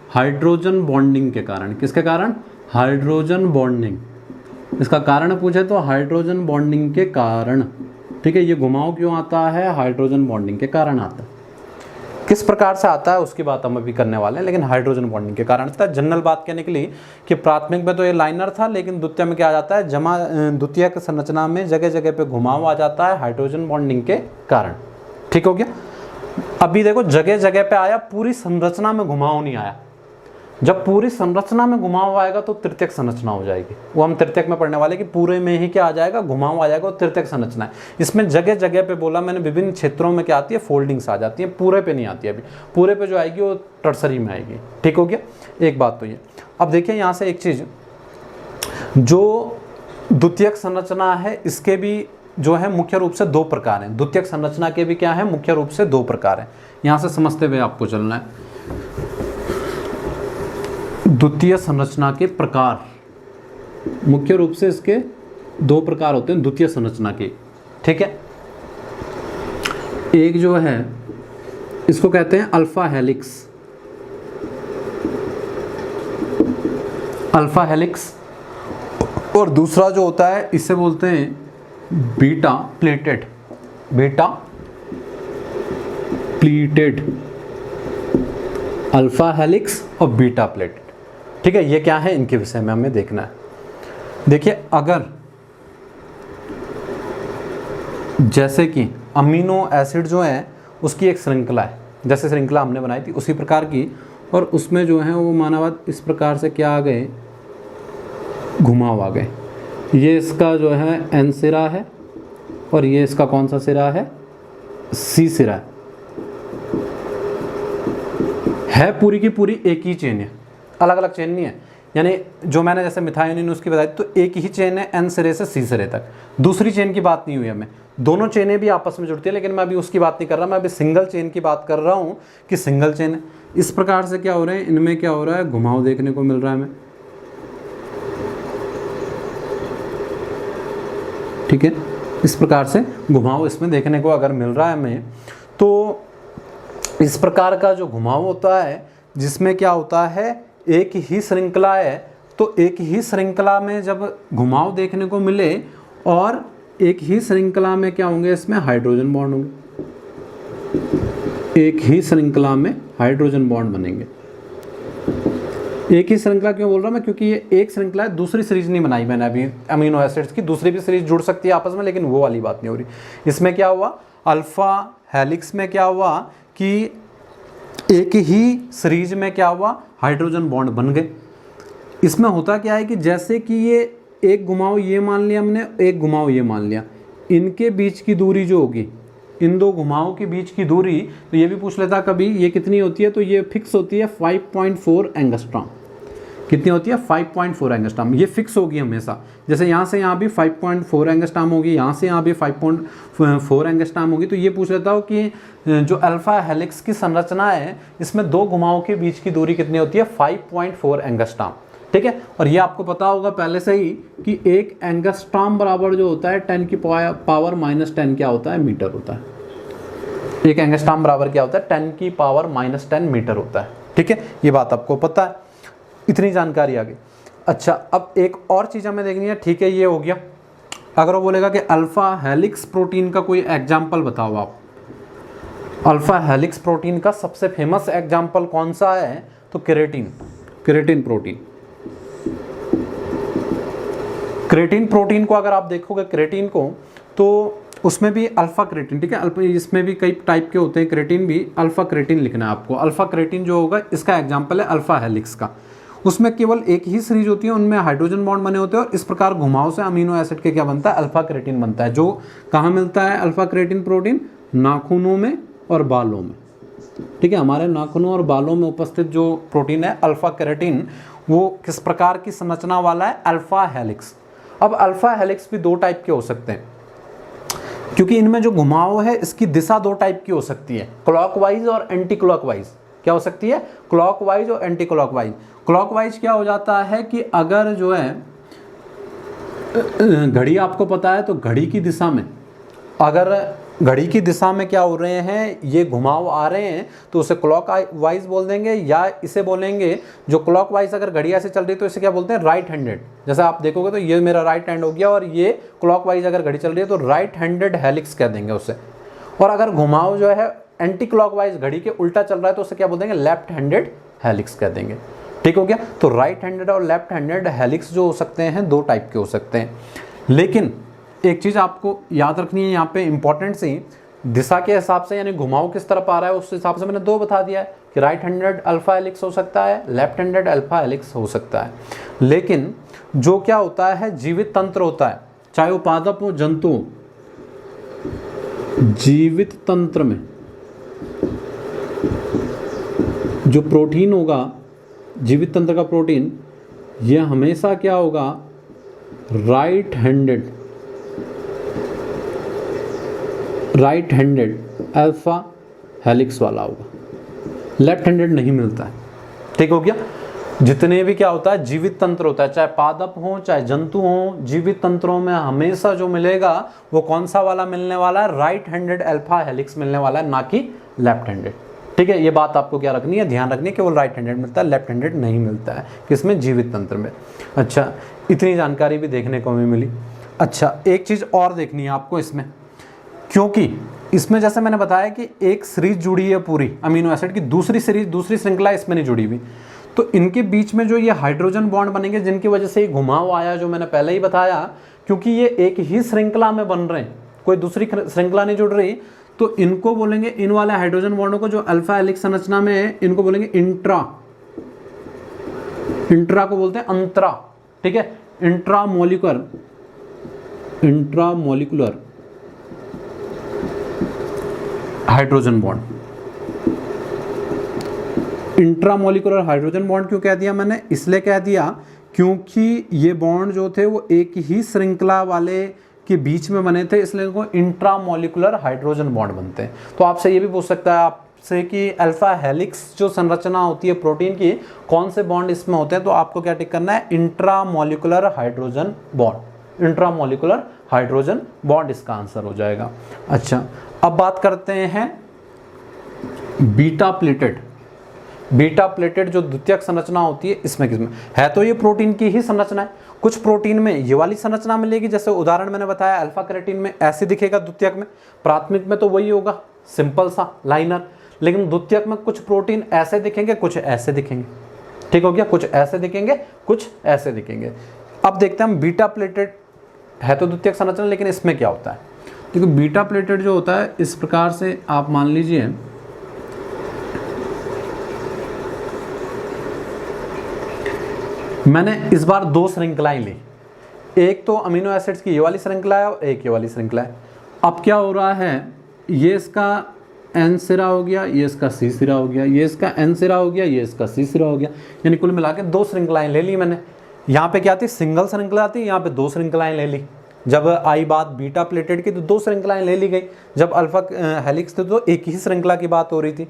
हाइड्रोजन बॉन्डिंग के कारण। किसके कारण? Hydrogen bonding. इसका कारण पूछे तो हाइड्रोजन बॉन्डिंग के कारण। ठीक है, ये घुमाव क्यों आता है? हाइड्रोजन बॉन्डिंग के कारण आता है। किस प्रकार से आता है उसकी बात हम अभी करने वाले हैं, लेकिन हाइड्रोजन बॉन्डिंग के कारण आता है। जनरल बात कहने के लिए कि प्राथमिक में तो ये लाइनर था, लेकिन द्वितीय में क्या आ जाता है, द्वितीयक संरचना में जगह जगह पे घुमाव आ जाता है हाइड्रोजन बॉन्डिंग के कारण। ठीक हो गया। अभी देखो जगह जगह पे आया, पूरी संरचना में घुमाव नहीं आया। जब पूरी संरचना में घुमाव आएगा तो तृतीयक संरचना हो जाएगी। वो हम तृतीयक में पढ़ने वाले कि पूरे में ही क्या आ जाएगा, घुमाव आ जाएगा, और तृतीयक संरचना है। इसमें जगह जगह पे बोला मैंने, विभिन्न क्षेत्रों में क्या आती है, फोल्डिंग्स आ जाती है, पूरे पे नहीं आती है। अभी पूरे पे जो आएगी वो टर्सरी में आएगी। ठीक हो गया, एक बात तो ये। अब देखिए यहाँ से एक चीज, जो द्वितीयक संरचना है इसके भी जो है मुख्य रूप से दो प्रकार हैं। द्वितीयक संरचना के भी क्या है, मुख्य रूप से दो प्रकार हैं। यहाँ से समझते हुए आपको चलना है। द्वितीय संरचना के प्रकार, मुख्य रूप से इसके दो प्रकार होते हैं द्वितीय संरचना के। ठीक है, एक जो है इसको कहते हैं अल्फा हेलिक्स, अल्फा हेलिक्स, और दूसरा जो होता है इसे बोलते हैं beta pleated, beta pleated, alpha helix और बीटा प्लेटेड। ठीक है, ये क्या है, इनके विषय में हमें देखना है। देखिए अगर जैसे कि अमीनो एसिड जो है उसकी एक श्रृंखला है, जैसे श्रृंखला हमने बनाई थी उसी प्रकार की, और उसमें जो है वो मानावाद इस प्रकार से क्या आ गए, घुमाव आ गए। ये इसका जो है एन सिरा है और ये इसका कौन सा सिरा है, सी सिरा है पूरी की पूरी एक ही चेन है, अलग अलग चेन नहीं है। यानी जो मैंने जैसे मिथायोनिन उसकी बताई तो एक ही चेन है एन सिरे से सी सिरे तक, दूसरी चेन की बात नहीं हुई हमें। दोनों चेनें भी आपस में जुड़ती है, लेकिन मैं अभी उसकी बात नहीं कर रहा, मैं अभी सिंगल चेन की बात कर रहा हूँ कि सिंगल चेन है। इस प्रकार से क्या हो रहे हैं, इनमें क्या हो रहा है, घुमाव देखने को मिल रहा है हमें। ठीक है, इस प्रकार से घुमाव इसमें देखने को अगर मिल रहा है हमें, तो इस प्रकार का जो घुमाव होता है जिसमें क्या होता है, एक ही श्रृंखला है, तो एक ही श्रृंखला में जब घुमाव देखने को मिले और एक ही श्रृंखला में क्या होंगे, इसमें हाइड्रोजन बॉन्ड होंगे, एक ही श्रृंखला में हाइड्रोजन बॉन्ड बनेंगे। एक ही श्रृंखला क्यों बोल रहा मैं, क्योंकि ये एक श्रृंखला है, दूसरी सीरीज नहीं बनाई मैंने अभी अमीनो एसिड्स की, दूसरी भी सीरीज जुड़ सकती है आपस में, लेकिन वो वाली बात नहीं हो रही। इसमें क्या हुआ, अल्फा हेलिक्स में क्या हुआ कि एक ही सीरीज में क्या हुआ, हाइड्रोजन बॉन्ड बन गए। इसमें होता क्या है कि जैसे कि ये एक घुमाव ये मान लिया हमने, एक घुमाव ये मान लिया, इनके बीच की दूरी जो होगी, इन दो घुमावों के बीच की दूरी, तो ये भी पूछ लेता कभी ये कितनी होती है, तो ये फिक्स होती है 5.4 एंगस्ट्रॉम। कितनी होती है, 5.4 एंगस्ट्रॉम, ये फिक्स होगी हमेशा। जैसे यहाँ से यहाँ भी 5.4 एंगस्ट्रॉम होगी, यहाँ से यहाँ भी 5.4 एंगस्ट्रॉम होगी। तो ये पूछ लेता हूँ कि जो अल्फा हेलिक्स की संरचना है इसमें दो घुमावों के बीच की दूरी कितनी होती है, 5.4 एंगस्ट्रॉम। ठीक है, और ये आपको पता होगा पहले से ही कि एक एंगस्ट्रॉम बराबर जो होता है 10 की पावर -10 क्या होता है, मीटर होता है। एक एंगस्ट्रॉम बराबर क्या होता है, 10 की पावर -10 मीटर होता है। ठीक है, ये बात आपको पता है, इतनी जानकारी आ गई। अच्छा, अब एक और चीज़ हमें देखनी है। ठीक है, ये हो गया। अगर वो बोलेगा कि अल्फा हेलिक्स प्रोटीन का कोई एग्जाम्पल बताओ आप, अल्फा हेलिक्स प्रोटीन का सबसे फेमस एग्जाम्पल कौन सा है, तो keratin, keratin protein. Creatine protein को अगर आप देखोगे क्रेटिन को, तो उसमें भी अल्फा क्रेटिन, ठीक है, अल्फा, इसमें भी कई टाइप के होते हैं, क्रेटिन भी, अल्फा क्रेटिन लिखना है आपको। अल्फा क्रेटिन जो होगा इसका एग्जाम्पल है अल्फा हेलिक्स का। उसमें केवल एक ही सीरीज होती है, उनमें हाइड्रोजन बॉन्ड बने होते हैं, और इस प्रकार घुमाव से अमीनो एसिड के क्या बनता है, अल्फा क्रेटिन बनता है। जो कहाँ मिलता है अल्फा क्रेटिन प्रोटीन, नाखूनों में और बालों में। ठीक है, हमारे नाखूनों और बालों में उपस्थित जो प्रोटीन है अल्फा क्रेटिन, वो किस प्रकार की संरचना वाला है, अल्फा हेलिक्स। अब अल्फा हेलिक्स भी दो टाइप के हो सकते हैं, क्योंकि इनमें जो घुमाव है इसकी दिशा दो टाइप की हो सकती है, क्लॉकवाइज और एंटी क्लॉकवाइज। क्या हो सकती है, क्लॉकवाइज और एंटी क्लॉकवाइज। क्लॉकवाइज क्या हो जाता है कि अगर जो है घड़ी आपको पता है तो घड़ी की दिशा में, अगर घड़ी की दिशा में क्या हो रहे हैं, ये घुमाव आ रहे हैं तो उसे क्लॉकवाइज बोल देंगे, या इसे बोलेंगे जो क्लॉकवाइज अगर घड़ी ऐसे चल रही है तो इसे क्या बोलते हैं, राइट हैंडेड। जैसे आप देखोगे तो ये मेरा राइट हैंड हो गया और ये क्लॉकवाइज अगर घड़ी चल रही है तो राइट हैंडेड हेलिक्स कह देंगे उसे। और अगर घुमाव जो है एंटी क्लॉकवाइज घड़ी के उल्टा चल रहा है तो उसे क्या बोल देंगे, लेफ्ट हैंडेड हेलिक्स कह देंगे। ठीक हो गया। तो राइट हैंडेड और लेफ्ट हैंडेड हेलिक्स जो हो सकते हैं दो टाइप के हो सकते हैं। लेकिन एक चीज़ आपको याद रखनी है यहाँ पे इंपॉर्टेंट सी, दिशा के हिसाब से यानी घुमाव किस तरफ आ रहा है उस हिसाब से मैंने दो बता दिया है कि राइट हैंडेड अल्फा हेलिक्स हो सकता है, लेफ्ट हैंडेड अल्फा हेलिक्स हो सकता है। लेकिन जो क्या होता है, जीवित तंत्र होता है, चाहे वो पादप हो जंतु हो, जीवित तंत्र में जो प्रोटीन होगा, जीवित तंत्र का प्रोटीन, यह हमेशा क्या होगा, राइट हैंडेड अल्फा हेलिक्स वाला होगा, लेफ्ट हैंडेड नहीं मिलता है। ठीक हो गया। जितने भी क्या होता है जीवित तंत्र होता है, चाहे पादप हो चाहे जंतु हो, जीवित तंत्रों में हमेशा जो मिलेगा वो कौन सा वाला मिलने वाला है, राइट हैंडेड अल्फा हेलिक्स मिलने वाला है, ना कि लेफ्ट हैंडेड। ठीक है, ये बात आपको क्या रखनी है, ध्यान रखनी है कि वो राइट हैंडेड मिलता है, लेफ्ट हैंडेड नहीं मिलता है, किसमें, जीवित तंत्र में। अच्छा, इतनी जानकारी भी देखने को हमें मिली। अच्छा, एक चीज़ और देखनी है आपको इसमें, क्योंकि इसमें जैसे मैंने बताया कि एक सीरीज जुड़ी है पूरी अमीनो एसिड की, दूसरी श्रृंखला इसमें नहीं जुड़ी हुई, तो इनके बीच में जो ये हाइड्रोजन बॉन्ड बनेंगे जिनकी वजह से ये घुमाव आया, जो मैंने पहले ही बताया, क्योंकि ये एक ही श्रृंखला में बन रहे हैं, कोई दूसरी श्रृंखला नहीं जुड़ रही, तो इनको बोलेंगे, इन वाले हाइड्रोजन बॉन्डों को जो अल्फा हेलिक्स संरचना में है इनको बोलेंगे इंट्रा को बोलते हैं अंतरा। ठीक है, intramolecular hydrogen bond. Intramolecular hydrogen bond क्यों कह दिया मैंने, इसलिए कह दिया क्योंकि ये बॉन्ड जो थे वो एक ही श्रृंखला वाले के बीच में बने थे, इसलिए इनको इंट्रामोलिकुलर हाइड्रोजन बॉन्ड बनते हैं। तो आपसे ये भी पूछ सकता है आपसे कि अल्फा हेलिक्स जो संरचना होती है प्रोटीन की, कौन से बॉन्ड इसमें होते हैं, तो आपको क्या टिक करना है, intramolecular hydrogen bond. Intramolecular hydrogen bond इसका आंसर हो जाएगा। अच्छा, अब बात करते हैं बीटा प्लेटेड जो द्वितीयक संरचना होती है, इसमें किसमें है, तो ये प्रोटीन की ही संरचना है। कुछ प्रोटीन में ये वाली संरचना मिलेगी, जैसे उदाहरण मैंने बताया अल्फा केराटिन में ऐसे दिखेगा द्वितीयक में, प्राथमिक में तो वही होगा सिंपल सा लाइनर, लेकिन द्वितीयक में कुछ प्रोटीन ऐसे दिखेंगे, कुछ ऐसे दिखेंगे। ठीक हो गया, कुछ ऐसे दिखेंगे, कुछ ऐसे दिखेंगे। अब देखते हैं हम बीटा प्लेटेड है तो द्वितीयक संरचना, लेकिन इसमें क्या होता है, क्योंकि बीटा प्लेटेड जो होता है इस प्रकार से आप मान लीजिए, मैंने इस बार दो श्रृंखलाएं ली, एक तो अमीनो एसिड्स की ये वाली श्रृंखला है और एक ये वाली श्रृंखला है। अब क्या हो रहा है, ये इसका एन सिरा हो गया, ये इसका सी सिरा हो गया, ये इसका एन सिरा हो गया, ये इसका सी सिरा हो गया, यानी कुल मिला के दो श्रृंखलाएं ले ली मैंने। यहाँ पे क्या आती, सिंगल श्रृंखला आती, यहाँ पे दो श्रृंखलाएं ले ली। जब आई बात बीटा प्लेटेड की तो दो श्रृंखलाएं ले ली गई, जब अल्फा हेलिक्स थे तो एक ही श्रृंखला की बात हो रही थी।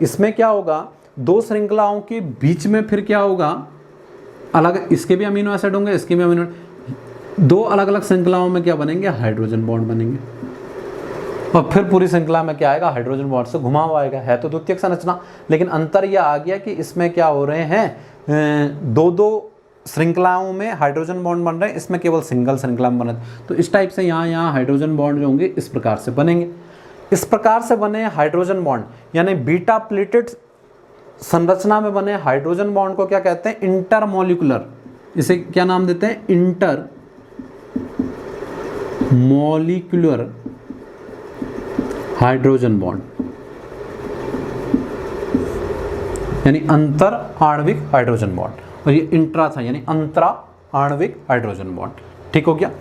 इसमें क्या होगा, दो श्रृंखलाओं के बीच में फिर क्या होगा, अलग, इसके भी अमीनो एसिड होंगे, इसके भी अमीनो, दो अलग अलग श्रृंखलाओं में क्या बनेंगे, हाइड्रोजन बॉन्ड बनेंगे, और फिर पूरी श्रृंखला में क्या आएगा, हाइड्रोजन बॉन्ड से घुमाव आएगा। है तो द्वितीयक संरचना, लेकिन अंतर यह आ गया कि इसमें क्या हो रहे हैं, दो दो श्रृंखलाओं में हाइड्रोजन बॉन्ड बन रहे हैं, इसमें केवल सिंगल श्रृंखला में बन रहे हैं। तो इस टाइप से यहाँ हाइड्रोजन बॉन्ड जो होंगे इस प्रकार से बनेंगे। इस प्रकार से बने हाइड्रोजन बॉन्ड, यानी बीटा प्लेटेड संरचना में बने हाइड्रोजन बॉन्ड को क्या कहते हैं, इंटरमोलिकुलर। इसे क्या नाम देते हैं, इंटरमोलिकुलर हाइड्रोजन बॉन्ड, यानी अंतर आणविक हाइड्रोजन बॉन्ड, और ये इंट्रा था यानी अंतरा आणविक हाइड्रोजन बॉन्ड। ठीक हो गया,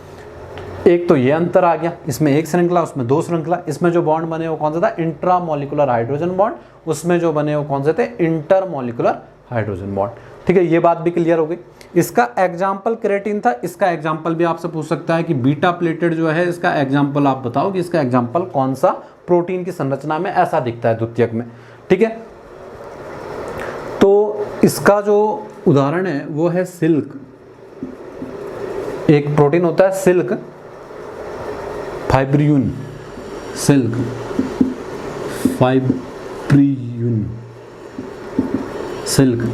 एक तो ये अंतर आ गया, इसमें एक श्रृंखला उसमें दो श्रृंखला, इसमें जो बॉन्ड बने वो कौन सा था, इंट्रामोलिकुलर हाइड्रोजन बॉन्ड, उसमें जो बने वो कौन से थे, इंटरमोलिकुलर हाइड्रोजन बॉन्ड। ठीक है, ये बात भी क्लियर हो गई। इसका एग्जाम्पल केराटिन था, इसका एग्जाम्पल भी आपसे पूछ सकता है कि बीटा प्लेटेड जो है इसका एग्जाम्पल आप बताओ कि इसका एग्जाम्पल कौन सा प्रोटीन की संरचना में ऐसा दिखता है द्वितीयक में। ठीक है, इसका जो उदाहरण है वो है सिल्क। एक प्रोटीन होता है सिल्क फाइब्रियून, सिल्क फाइब्रियून, सिल्क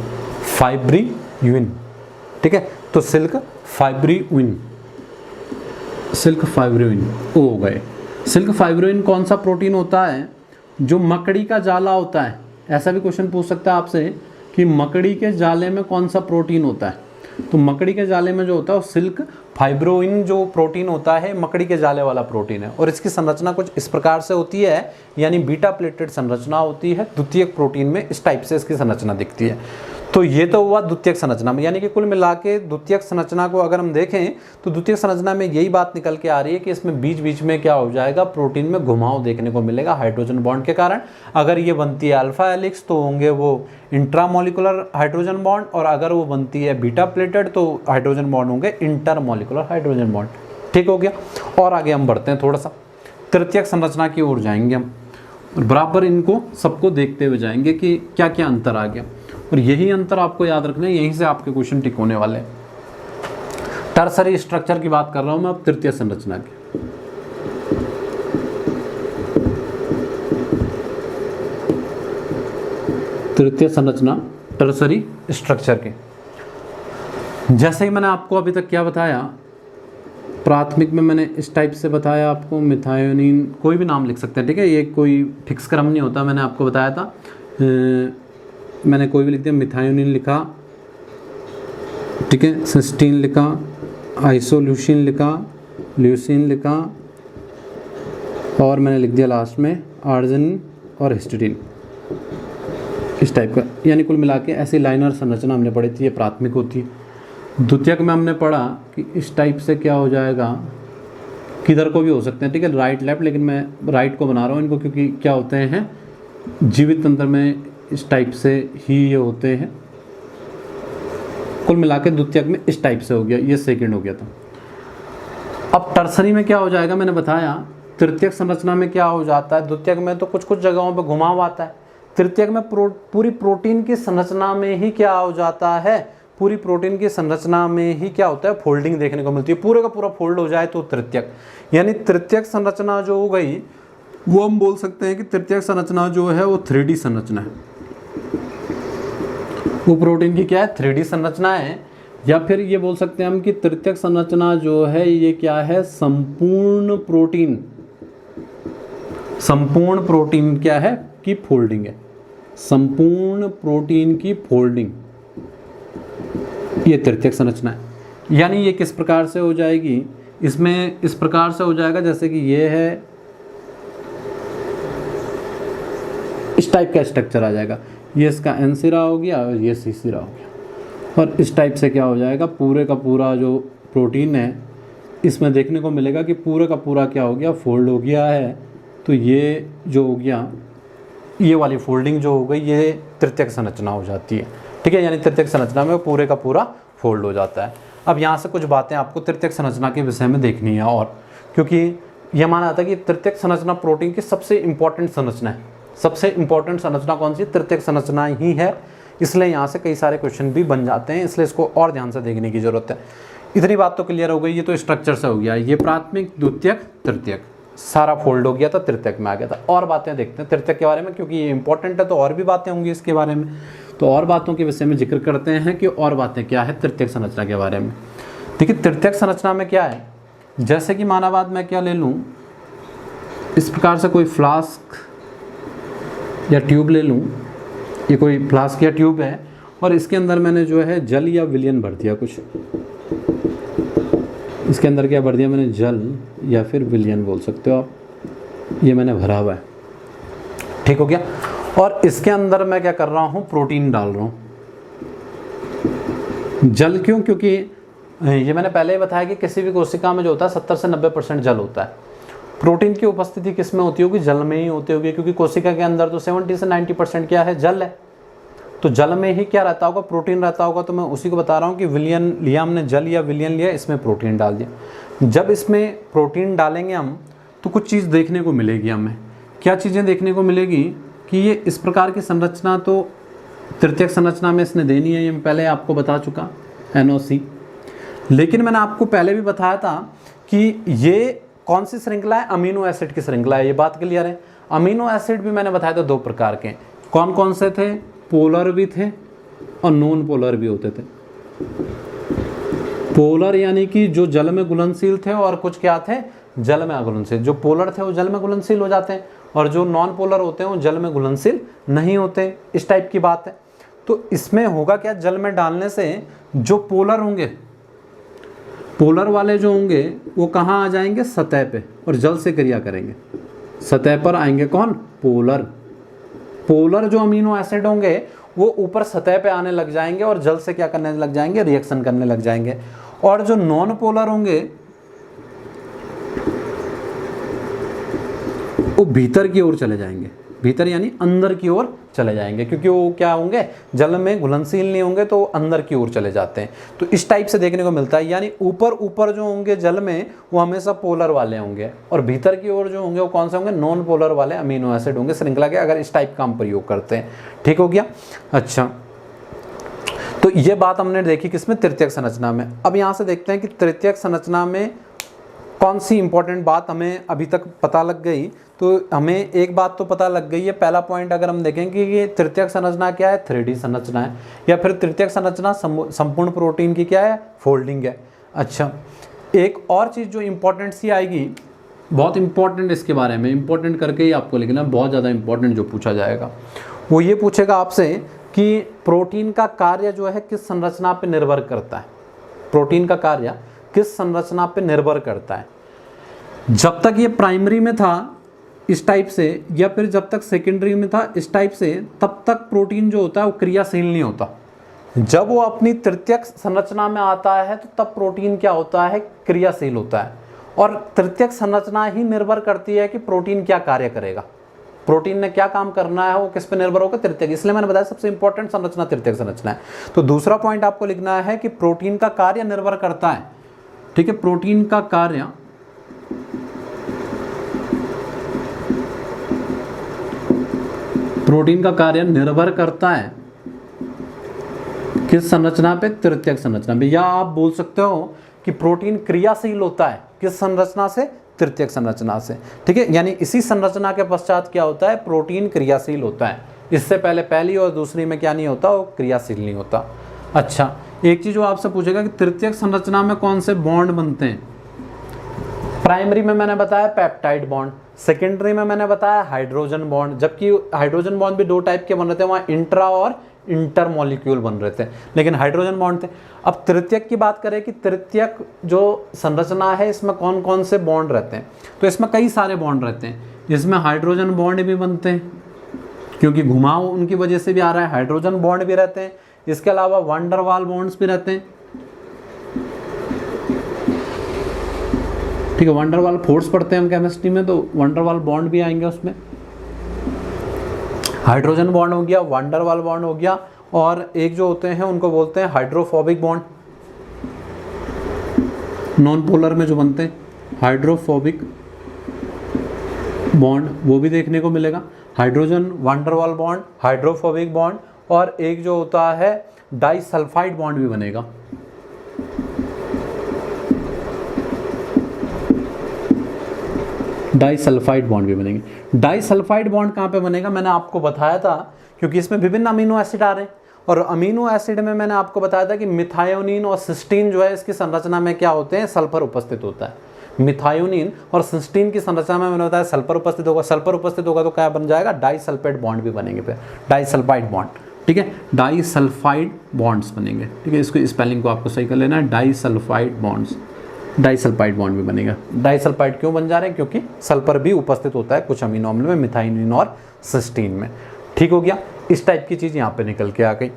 फाइब्रियून, ठीक है। तो सिल्क फाइब्रियून, सिल्क फाइब्रियून वो हो गए। सिल्क फाइब्रियून कौन सा प्रोटीन होता है? जो मकड़ी का जाला होता है। ऐसा भी क्वेश्चन पूछ सकता है आपसे कि मकड़ी के जाले में कौन सा प्रोटीन होता है। तो मकड़ी के जाले में जो होता है वो सिल्क फाइब्रियून जो प्रोटीन होता है मकड़ी के जाले वाला प्रोटीन है। और इसकी संरचना कुछ इस प्रकार से होती है, यानी बीटा प्लेटेड संरचना होती है। द्वितीयक प्रोटीन में इस टाइप से इसकी संरचना दिखती है। तो ये तो हुआ द्वितीयक संरचना में, यानी कि कुल मिला के द्वितीयक संरचना को अगर हम देखें तो द्वितीयक संरचना में यही बात निकल के आ रही है कि इसमें बीच बीच में क्या हो जाएगा, प्रोटीन में घुमाव देखने को मिलेगा हाइड्रोजन बॉन्ड के कारण। अगर ये बनती है अल्फा हेलिक्स तो होंगे वो इंट्रामोलिकुलर हाइड्रोजन बॉन्ड, और अगर वो बनती है बीटा प्लेटेड तो हाइड्रोजन बॉन्ड होंगे इंटरमोलिकुलर हाइड्रोजन बॉन्ड। ठीक हो गया। और आगे हम बढ़ते हैं, थोड़ा सा तृतीयक संरचना की ओर जाएंगे हम, और बराबर इनको सबको देखते हुए जाएंगे कि क्या क्या अंतर आ गया। और यही अंतर आपको याद रखना है, यहीं से आपके क्वेश्चन टिक होने वाले हैं। टर्सरी स्ट्रक्चर की बात कर रहा हूं मैं अब तृतीय संरचना की। तृतीय संरचना टर्सरी स्ट्रक्चर की, जैसे ही मैंने आपको अभी तक क्या बताया, प्राथमिक में मैंने इस टाइप से बताया आपको, मिथायोनिन, कोई भी नाम लिख सकते हैं, ठीक है। ये कोई फिक्स क्रम नहीं होता, मैंने आपको बताया था। मैंने कोई भी लिख दिया, मिथायोनिन लिखा, ठीक है, सिस्टीन लिखा, आइसोल्यूसिन लिखा, ल्यूसिन लिखा, और मैंने लिख दिया लास्ट में आर्जिनिन और हिस्टिडीन, इस टाइप का। यानी कुल मिला के ऐसी लाइनर संरचना हमने पढ़ी थी, ये प्राथमिक होती है। द्वितीयक में हमने पढ़ा कि इस टाइप से क्या हो जाएगा, किधर को भी हो सकते हैं, ठीक है, राइट लेफ्ट, लेकिन मैं राइट को बना रहा हूँ इनको, क्योंकि क्या होते हैं जीवित तंत्र में इस टाइप से ही ये होते हैं। कुल मिला के द्वितीयक में इस टाइप से हो गया, ये सेकंड हो गया था। अब टर्सरी में क्या हो जाएगा, मैंने बताया तृतीयक संरचना में क्या हो जाता है। द्वितीयक में तो कुछ कुछ जगहों पे घुमाव आता है, तृतीयक में पूरी प्रोटीन की संरचना में ही क्या हो जाता है, पूरी प्रोटीन की संरचना में ही क्या होता है, फोल्डिंग देखने को मिलती है। पूरे का पूरा फोल्ड हो जाए तो तृतीयक, यानी तृतीयक संरचना जो हो गई वो हम बोल सकते हैं कि तृतीयक संरचना जो है वो 3D संरचना है। वो प्रोटीन की क्या है, 3D संरचना है। या फिर ये बोल सकते हैं हम कि तृतीयक संरचना जो है ये क्या है, संपूर्ण प्रोटीन, संपूर्ण प्रोटीन क्या है की फोल्डिंग है, संपूर्ण प्रोटीन की फोल्डिंग, ये तृतीयक संरचना है। यानी ये किस प्रकार से हो जाएगी, इसमें इस प्रकार से हो जाएगा जैसे कि ये है, इस टाइप का स्ट्रक्चर आ जाएगा। ये इसका एन सिरा हो गया और ये सी सिरा हो गया, और इस टाइप से क्या हो जाएगा, पूरे का पूरा जो प्रोटीन है इसमें देखने को मिलेगा कि पूरे का पूरा क्या हो गया, फोल्ड हो गया है। तो ये जो हो गया, ये वाली फोल्डिंग जो हो गई, ये तृतीयक संरचना हो जाती है, ठीक है। यानी तृतीयक संरचना में पूरे का पूरा फोल्ड हो जाता है। अब यहाँ से कुछ बातें आपको तृतीयक संरचना के विषय में देखनी है, और क्योंकि यह माना जाता है कि तृतीयक संरचना प्रोटीन की सबसे इंपॉर्टेंट संरचना है। सबसे इंपॉर्टेंट संरचना कौन सी, तृतीयक संरचना ही है। इसलिए यहाँ से कई सारे क्वेश्चन भी बन जाते हैं, इसलिए इसको और ध्यान से देखने की जरूरत है। इतनी बात तो क्लियर हो गई, ये तो स्ट्रक्चर से हो गया, ये प्राथमिक, द्वितीयक, तृतीयक, सारा फोल्ड हो गया था, तृतीयक में आ गया था। और बातें देखते हैं तृतीयक के बारे में, क्योंकि ये इंपॉर्टेंट है, तो और भी बातें होंगी इसके बारे में। तो और बातों के विषय में जिक्र करते हैं कि और बातें क्या है तृतीयक संरचना के बारे में। देखिए तृतीयक संरचना में क्या है, जैसे कि माना मैं क्या ले लूँ, इस प्रकार से कोई फ्लास्क या ट्यूब ले लूँ, ये कोई फ्लास्क या ट्यूब है, और इसके अंदर मैंने जो है जल या विलयन भर दिया कुछ, इसके अंदर क्या भर दिया मैंने, जल या फिर विलयन बोल सकते हो आप, ये मैंने भरा हुआ है, ठीक हो गया। और इसके अंदर मैं क्या कर रहा हूँ, प्रोटीन डाल रहा हूँ। जल क्यों, क्योंकि ये मैंने पहले ही बताया कि किसी भी कोशिका में जो होता है 70 से 90% जल होता है। प्रोटीन की उपस्थिति किस में होती होगी, जल में ही होती होगी, क्योंकि कोशिका के अंदर तो 70 से 90% क्या है, जल है। तो जल में ही क्या रहता होगा, प्रोटीन रहता होगा। तो मैं उसी को बता रहा हूँ कि विलयन लिया हमने, जल या विलयन लिया, इसमें प्रोटीन डाल दिया। जब इसमें प्रोटीन डालेंगे हम तो कुछ चीज़ देखने को मिलेगी हमें। क्या चीज़ें देखने को मिलेगी कि ये इस प्रकार की संरचना तो तृतीयक संरचना में इसने देनी है, ये मैं पहले आपको बता चुका NOC। लेकिन मैंने आपको पहले भी बताया था कि ये कौन सी श्रृंखला है, अमीनो एसिड की श्रृंखला है, ये बात क्लियर है। अमीनो एसिड भी मैंने बताया था 2 प्रकार के, कौन कौन से थे, पोलर भी थे और नॉन पोलर भी होते थे। पोलर यानी कि जो जल में घुलनशील थे, और कुछ क्या थे, जल में अघुलनशील। जो पोलर थे वो जल में घुलनशील हो जाते हैं, और जो नॉन पोलर होते हैं वो जल में घुलनशील नहीं होते, इस टाइप की बात है। तो इसमें होगा क्या, जल में डालने से जो पोलर होंगे, पोलर वाले जो होंगे वो कहाँ आ जाएंगे, सतह पे, और जल से क्रिया करेंगे, सतह पर आएंगे कौन, पोलर। पोलर जो अमीनो एसिड होंगे वो ऊपर सतह पे आने लग जाएंगे और जल से क्या करने लग जाएंगे, रिएक्शन करने लग जाएंगे। और जो नॉन पोलर होंगे वो भीतर की ओर चले जाएंगे, भीतर यानी अंदर की ओर चले जाएंगे, क्योंकि वो क्या होंगे, जल में घुलनशील नहीं होंगे तो वो अंदर की ओर चले जाते हैं। तो इस टाइप से देखने को मिलता है, यानी ऊपर ऊपर जो होंगे जल में वो हमेशा पोलर वाले होंगे, और भीतर की ओर जो होंगे वो कौन से होंगे, नॉन पोलर वाले अमीनो एसिड होंगे श्रृंखला के, अगर इस टाइप का हम प्रयोग करते हैं। ठीक हो गया। अच्छा, तो ये बात हमने देखी किसमें, तृतीयक संरचना में। अब यहाँ से देखते हैं कि तृतीयक संरचना में कौन सी इंपॉर्टेंट बात हमें अभी तक पता लग गई। तो हमें एक बात तो पता लग गई है, पहला पॉइंट अगर हम देखें कि ये तृतीयक संरचना क्या है, 3D संरचना है, या फिर तृतीयक संरचना संपूर्ण प्रोटीन की क्या है, फोल्डिंग है। अच्छा, एक और चीज़ जो इंपॉर्टेंट सी आएगी, बहुत इंपॉर्टेंट, इसके बारे में इंपॉर्टेंट करके ही आपको लिखना, बहुत ज़्यादा इंपॉर्टेंट जो पूछा जाएगा वो ये पूछेगा आपसे कि प्रोटीन का कार्य जो है किस संरचना पर निर्भर करता है, प्रोटीन का कार्य किस संरचना पर निर्भर करता है। जब तक ये प्राइमरी में था इस टाइप से, या फिर जब तक सेकेंडरी में था इस टाइप से, तब तक प्रोटीन जो होता है वो क्रियाशील नहीं होता। जब वो अपनी तृतीयक संरचना में आता है तो तब प्रोटीन क्या होता है, क्रियाशील होता है। और तृतीयक संरचना ही निर्भर करती है कि प्रोटीन क्या कार्य करेगा, प्रोटीन ने क्या काम करना है, वो किस पे निर्भर होगा, तृतीयक। इसलिए मैंने बताया सबसे इंपॉर्टेंट संरचना तृतीयक संरचना है। तो दूसरा पॉइंट आपको लिखना है कि प्रोटीन का कार्य निर्भर करता है, ठीक है, प्रोटीन का कार्य निर्भर करता है किस संरचना पे, तृतीयक संरचना पे। या आप बोल सकते हो कि प्रोटीन क्रियाशील होता है किस संरचना से, तृतीयक संरचना से। ठीक है, यानी इसी संरचना के पश्चात क्या होता है, प्रोटीन क्रियाशील होता है। इससे पहले पहली और दूसरी में क्या नहीं होता, वो क्रियाशील नहीं होता। अच्छा, एक चीज वो आपसे पूछेगा कि तृतीयक संरचना में कौन से बॉन्ड बनते हैं। प्राइमरी में मैंने बताया पेप्टाइड बॉन्ड, सेकेंडरी में मैंने बताया हाइड्रोजन बॉन्ड, जबकि हाइड्रोजन बॉन्ड भी 2 टाइप के बन रहे थे, वहाँ इंट्रा और इंटर मॉलिक्यूल बन रहे थे, लेकिन हाइड्रोजन बॉन्ड थे। अब तृतीयक की बात करें कि तृतीयक जो संरचना है इसमें कौन कौन से बॉन्ड रहते हैं, तो इसमें कई सारे बॉन्ड रहते हैं। इसमें हाइड्रोजन बॉन्ड भी बनते हैं, क्योंकि घुमाव उनकी वजह से भी आ रहा है, हाइड्रोजन बॉन्ड भी रहते हैं। इसके अलावा वंडर वाल बॉन्ड्स भी रहते हैं। ठीक है, वंडर वाल फोर्स पढ़ते हैं हम केमिस्ट्री में, तो वंडर वाल बॉन्ड भी आएंगे उसमें। हाइड्रोजन बॉन्ड हो गया, वंडर वाल बॉन्ड हो गया, और एक जो होते हैं उनको बोलते हैं हाइड्रोफोबिक बॉन्ड, नॉन पोलर में जो बनते हैं हाइड्रोफोबिक बॉन्ड, वो भी देखने को मिलेगा। हाइड्रोजन वंडर वाल बॉन्ड, हाइड्रोफोबिक बॉन्ड, और एक जो होता है डाइसल्फाइड बॉन्ड भी बनेगा। डाइसल्फाइड बॉन्ड भी बनेंगे। डाइसल्फाइड बॉन्ड कहाँ पे बनेगा, मैंने आपको बताया था, क्योंकि इसमें विभिन्न अमीनो एसिड आ रहे हैं, और अमीनो एसिड में मैंने आपको बताया था कि मिथायोनिन और सिस्टीन जो है इसकी संरचना में क्या होते हैं, सल्फर उपस्थित होता है। मिथायोनिन और सिस्टीन की संरचना में मैंने बताया सल्फर उपस्थित होगा, सल्फर उपस्थित होगा तो क्या बन जाएगा, डाइसल्फाइड बॉन्ड भी बनेंगे, फिर डाइसल्फाइड बॉन्ड। ठीक है, डाइसल्फाइड बॉन्ड्स बनेंगे। ठीक है, इसको स्पेलिंग को आपको सही कर लेना है, डाइसल्फाइड बॉन्ड्स, डाइसल्फाइड बॉन्ड भी बनेगा। डाइसल्फाइड क्यों बन जा रहे हैं, क्योंकि सल्फर भी उपस्थित होता है कुछ अमीनो अम्ल में, मिथायोनिन और सिस्टीन में। ठीक हो गया, इस टाइप की चीज़ यहाँ पे निकल के आ गई।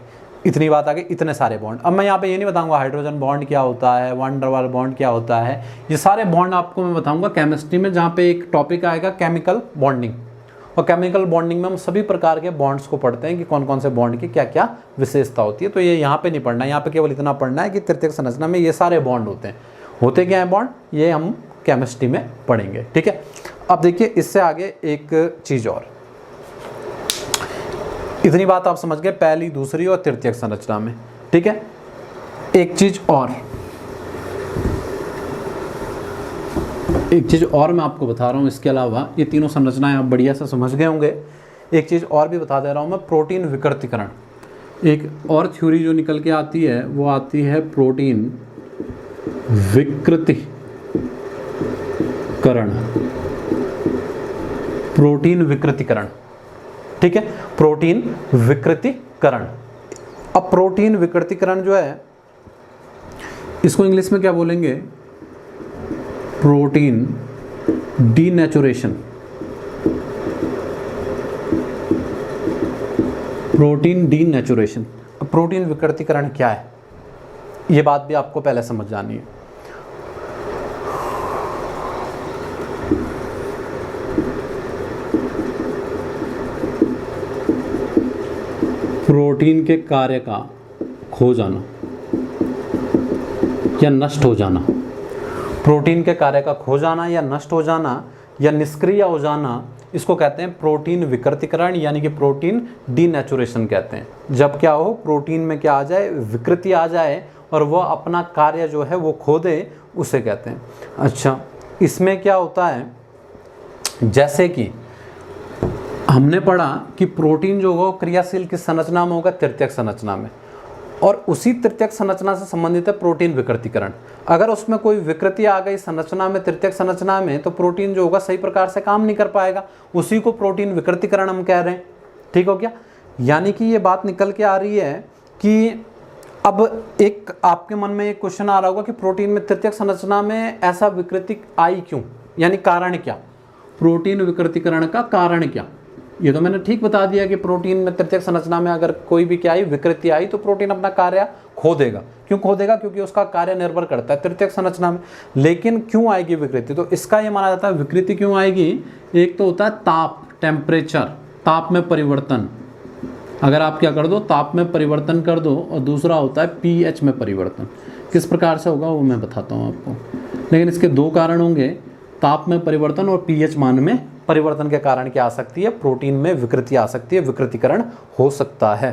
इतनी बात आ गई, इतने सारे बॉन्ड। अब मैं यहाँ पे ये नहीं बताऊंगा हाइड्रोजन बॉन्ड क्या होता है, वंडर वाल बॉन्ड क्या होता है, ये सारे बॉन्ड आपको मैं बताऊंगा केमिस्ट्री में, जहाँ पे एक टॉपिक आएगा केमिकल बॉन्डिंग। और केमिकल बॉन्डिंग में हम सभी प्रकार के बॉन्ड्स को पढ़ते हैं कि कौन कौन से बॉन्ड की क्या क्या विशेषता होती है। तो ये यहाँ पे नहीं पढ़ना है, यहाँ पे केवल इतना पढ़ना है कि तृतीयक संरचना में ये सारे बॉन्ड होते हैं। होते क्या है बॉन्ड, ये हम केमिस्ट्री में पढ़ेंगे। ठीक है, अब देखिए इससे आगे एक चीज़ और, इतनी बात आप समझ गए पहली, दूसरी और तृतीयक संरचना में। ठीक है, एक चीज और मैं आपको बता रहा हूँ इसके अलावा, ये तीनों संरचनाएं आप बढ़िया से समझ गए होंगे। एक चीज और भी बता दे रहा हूँ मैं, प्रोटीन विकृतीकरण। एक और थ्योरी जो निकल के आती है वो आती है प्रोटीन विकृतीकरण। प्रोटीन विकृतीकरण, ठीक है, प्रोटीन विकृतीकरण। अब प्रोटीन विकृतीकरण जो है इसको इंग्लिश में क्या बोलेंगे? Protein denaturation. Protein denaturation. अब प्रोटीन विकृतीकरण क्या है, ये बात भी आपको पहले समझ जानी है। प्रोटीन के कार्य का खो जाना या नष्ट हो जाना, प्रोटीन के कार्य का खो जाना या नष्ट हो जाना या निष्क्रिय हो जाना, इसको कहते हैं प्रोटीन विकृतीकरण, यानी कि प्रोटीन डीनेचुरेशन कहते हैं। जब क्या हो, प्रोटीन में क्या आ जाए, विकृति आ जाए और वह अपना कार्य जो है वो खो दे, उसे कहते हैं। अच्छा, इसमें क्या होता है, जैसे कि हमने पढ़ा कि प्रोटीन जो होगा क्रियाशील किस संरचना में होगा? तृतीयक संरचना में। और उसी तृतीयक संरचना से संबंधित है प्रोटीन विकृतीकरण। अगर उसमें कोई विकृति आ गई संरचना में, तृतीयक संरचना में, तो प्रोटीन जो होगा सही प्रकार से काम नहीं कर पाएगा। उसी को प्रोटीन विकृतीकरण हम कह रहे हैं। ठीक हो गया? यानी कि ये बात निकल के आ रही है कि अब एक आपके मन में एक क्वेश्चन आ रहा होगा कि प्रोटीन में तृतीयक संरचना में ऐसा विकृति आई क्यों, यानी कारण क्या? प्रोटीन विकृतीकरण का कारण क्या? ये तो मैंने ठीक बता दिया कि प्रोटीन में तृतीयक संरचना में अगर कोई भी क्या आई, विकृति आई, तो प्रोटीन अपना कार्य खो देगा। क्यों खो देगा? क्योंकि उसका कार्य निर्भर करता है तृतीयक संरचना में। लेकिन क्यों आएगी विकृति? तो इसका ये माना जाता है विकृति क्यों आएगी, एक तो होता है ताप, टेम्परेचर, ताप में परिवर्तन। अगर आप क्या कर दो, ताप में परिवर्तन कर दो, और दूसरा होता है पीएच में परिवर्तन। किस प्रकार से होगा वो मैं बताता हूँ आपको, लेकिन इसके दो कारण होंगे, ताप में परिवर्तन और पीएच मान में परिवर्तन के कारण क्या आ सकती है? प्रोटीन में विकृति आ सकती है, विकृतीकरण हो सकता है।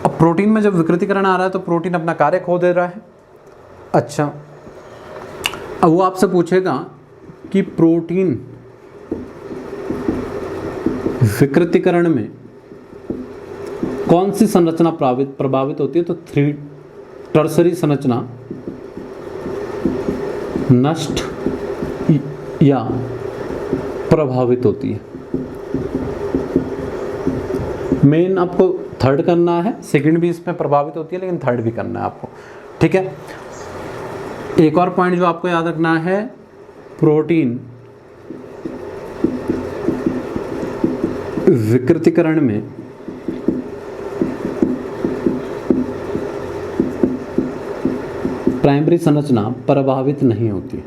अब प्रोटीन में जब विकृतीकरण आ रहा है तो प्रोटीन अपना कार्य खो दे रहा है। अच्छा, अब वो आपसे पूछेगा कि प्रोटीन विकृतीकरण में कौन सी संरचना प्रभावित होती है? तो टर्सरी संरचना नष्ट या प्रभावित होती है। मेन आपको थर्ड करना है, सेकंड भी इसमें प्रभावित होती है, लेकिन थर्ड भी करना है आपको। ठीक है, एक और पॉइंट जो आपको याद रखना है, प्रोटीन विकृतीकरण में प्राइमरी संरचना प्रभावित नहीं होती।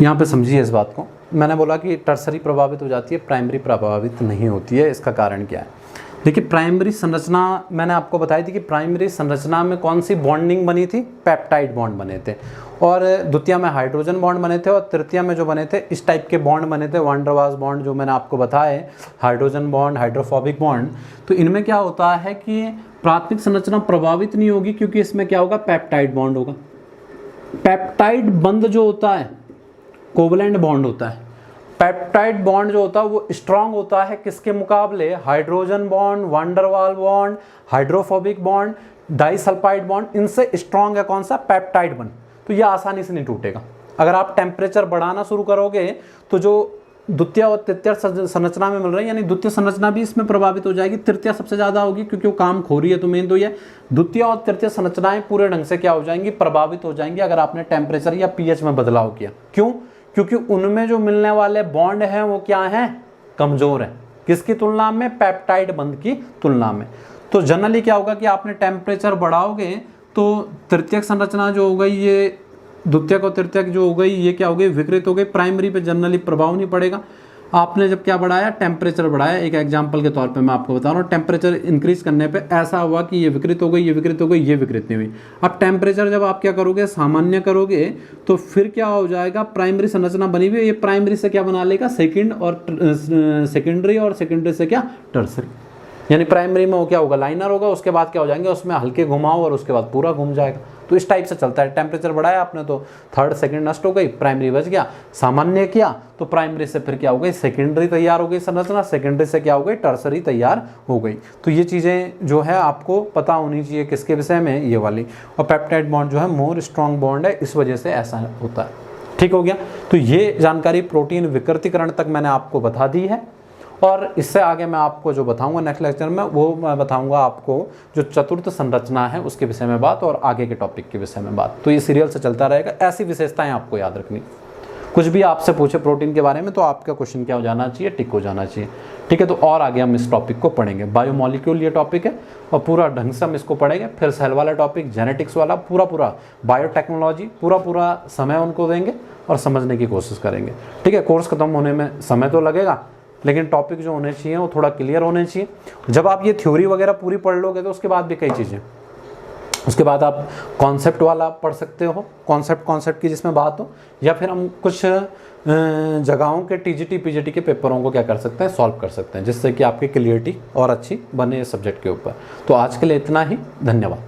यहाँ पे समझिए इस बात को, मैंने बोला कि टर्सरी प्रभावित हो जाती है, प्राइमरी प्रभावित नहीं होती है। इसका कारण क्या है? देखिए, प्राइमरी संरचना मैंने आपको बताई थी कि प्राइमरी संरचना में कौन सी बॉन्डिंग बनी थी? पेप्टाइड बॉन्ड बने थे, और द्वितीय में हाइड्रोजन बॉन्ड बने थे, और तृतीय में जो बने थे इस टाइप के बॉन्ड बने थे, वान डर वाल्स बॉन्ड जो मैंने आपको बताए, हाइड्रोजन बॉन्ड, हाइड्रोफोबिक बॉन्ड। तो इनमें क्या होता है कि प्राथमिक संरचना प्रभावित नहीं होगी, क्योंकि इसमें क्या होगा? पेप्टाइड बॉन्ड होगा। पेप्टाइड बंध जो होता है कोवलेंट बॉन्ड होता है। पेप्टाइड बॉन्ड जो होता है वो स्ट्रांग होता है किसके मुकाबले? हाइड्रोजन बॉन्ड, वान डर वाल bond, hydrophobic bond, disulphide bond, इनसे स्ट्रांग है कौन सा? Peptide bond. तो ये आसानी से नहीं टूटेगा। अगर आप टेम्परेचर बढ़ाना शुरू करोगे तो जो द्वितीय और तृतीय संरचना में मिल रही है, यानी द्वितीय संरचना भी इसमें प्रभावित हो जाएगी, तृतीय सबसे ज़्यादा होगी क्योंकि वो काम खो रही है। तो मेन तो ये द्वितीय और तृतीय संरचनाएं पूरे ढंग से क्या हो जाएंगी? प्रभावित हो जाएंगी, अगर आपने टेम्परेचर या पीएच में बदलाव किया। क्यों? क्योंकि उनमें जो मिलने वाले बॉन्ड हैं वो क्या हैं? कमजोर हैं। किसकी तुलना में? पेप्टाइड बंध की तुलना में। तो जनरली क्या होगा कि आपने टेम्परेचर बढ़ाओगे तो तृतीयक संरचना जो हो गई, ये द्वितीयक और तृतीयक जो हो गई, ये क्या हो गई? विकृत हो गई। प्राइमरी पे जनरली प्रभाव नहीं पड़ेगा। आपने जब क्या बढ़ाया, टेम्परेचर बढ़ाया। एक एग्जांपल के तौर पे मैं आपको बता रहा हूँ, टेम्परेचर इंक्रीज करने पे ऐसा हुआ कि ये विकृत हो गई, ये विकृत हो गई, ये विकृत नहीं हुई। अब टेम्परेचर जब आप क्या करोगे, सामान्य करोगे, तो फिर क्या हो जाएगा, प्राइमरी संरचना बनी हुई है, ये प्राइमरी से क्या बना लेगा, सेकेंड और सेकेंडरी, और सेकेंडरी से क्या, टर्सरी। यानी प्राइमरी में वो क्या होगा, लाइनर होगा, उसके बाद क्या हो जाएंगे, उसमें हल्के घुमाओ और उसके बाद पूरा घूम जाएगा। तो इस टाइप से चलता है। टेम्परेचर बढ़ाया आपने तो थर्ड सेकंड नष्ट हो गई, प्राइमरी बच गया। सामान्य किया तो प्राइमरी से फिर क्या हो गई, सेकेंडरी तैयार हो गई संरचना, सेकेंडरी से क्या हो गई, टर्सरी तैयार हो गई। तो ये चीज़ें जो है आपको पता होनी चाहिए किसके विषय में, ये वाली। और पेप्टाइड बॉन्ड जो है मोर स्ट्रॉन्ग बॉन्ड है, इस वजह से ऐसा होता है। ठीक हो गया। तो ये जानकारी प्रोटीन विकृतीकरण तक मैंने आपको बता दी है, और इससे आगे मैं आपको जो बताऊंगा नेक्स्ट लेक्चर में, वो मैं बताऊंगा आपको जो चतुर्थ संरचना है उसके विषय में बात, और आगे के टॉपिक के विषय में बात। तो ये सीरियल से चलता रहेगा। ऐसी विशेषताएं आपको याद रखनी। कुछ भी आपसे पूछे प्रोटीन के बारे में तो आपका क्वेश्चन क्या हो जाना चाहिए, टिक हो जाना चाहिए। ठीक है। तो और आगे हम इस टॉपिक को पढ़ेंगे। बायोमोलिक्यूल ये टॉपिक है, और पूरा ढंग से हम इसको पढ़ेंगे। फिर सेल वाला टॉपिक, जेनेटिक्स वाला, पूरा बायोटेक्नोलॉजी, पूरा समय उनको देंगे और समझने की कोशिश करेंगे। ठीक है। कोर्स खत्म होने में समय तो लगेगा, लेकिन टॉपिक जो होने चाहिए वो थोड़ा क्लियर होने चाहिए। जब आप ये थ्योरी वगैरह पूरी पढ़ लोगे तो उसके बाद भी कई चीज़ें, उसके बाद आप कॉन्सेप्ट वाला पढ़ सकते हो, कॉन्सेप्ट की जिसमें बात हो, या फिर हम कुछ जगहों के टीजीटी पीजीटी के पेपरों को क्या कर सकते हैं, सॉल्व कर सकते हैं, जिससे कि आपकी क्लियरिटी और अच्छी बने इस सब्जेक्ट के ऊपर। तो आज के लिए इतना ही, धन्यवाद।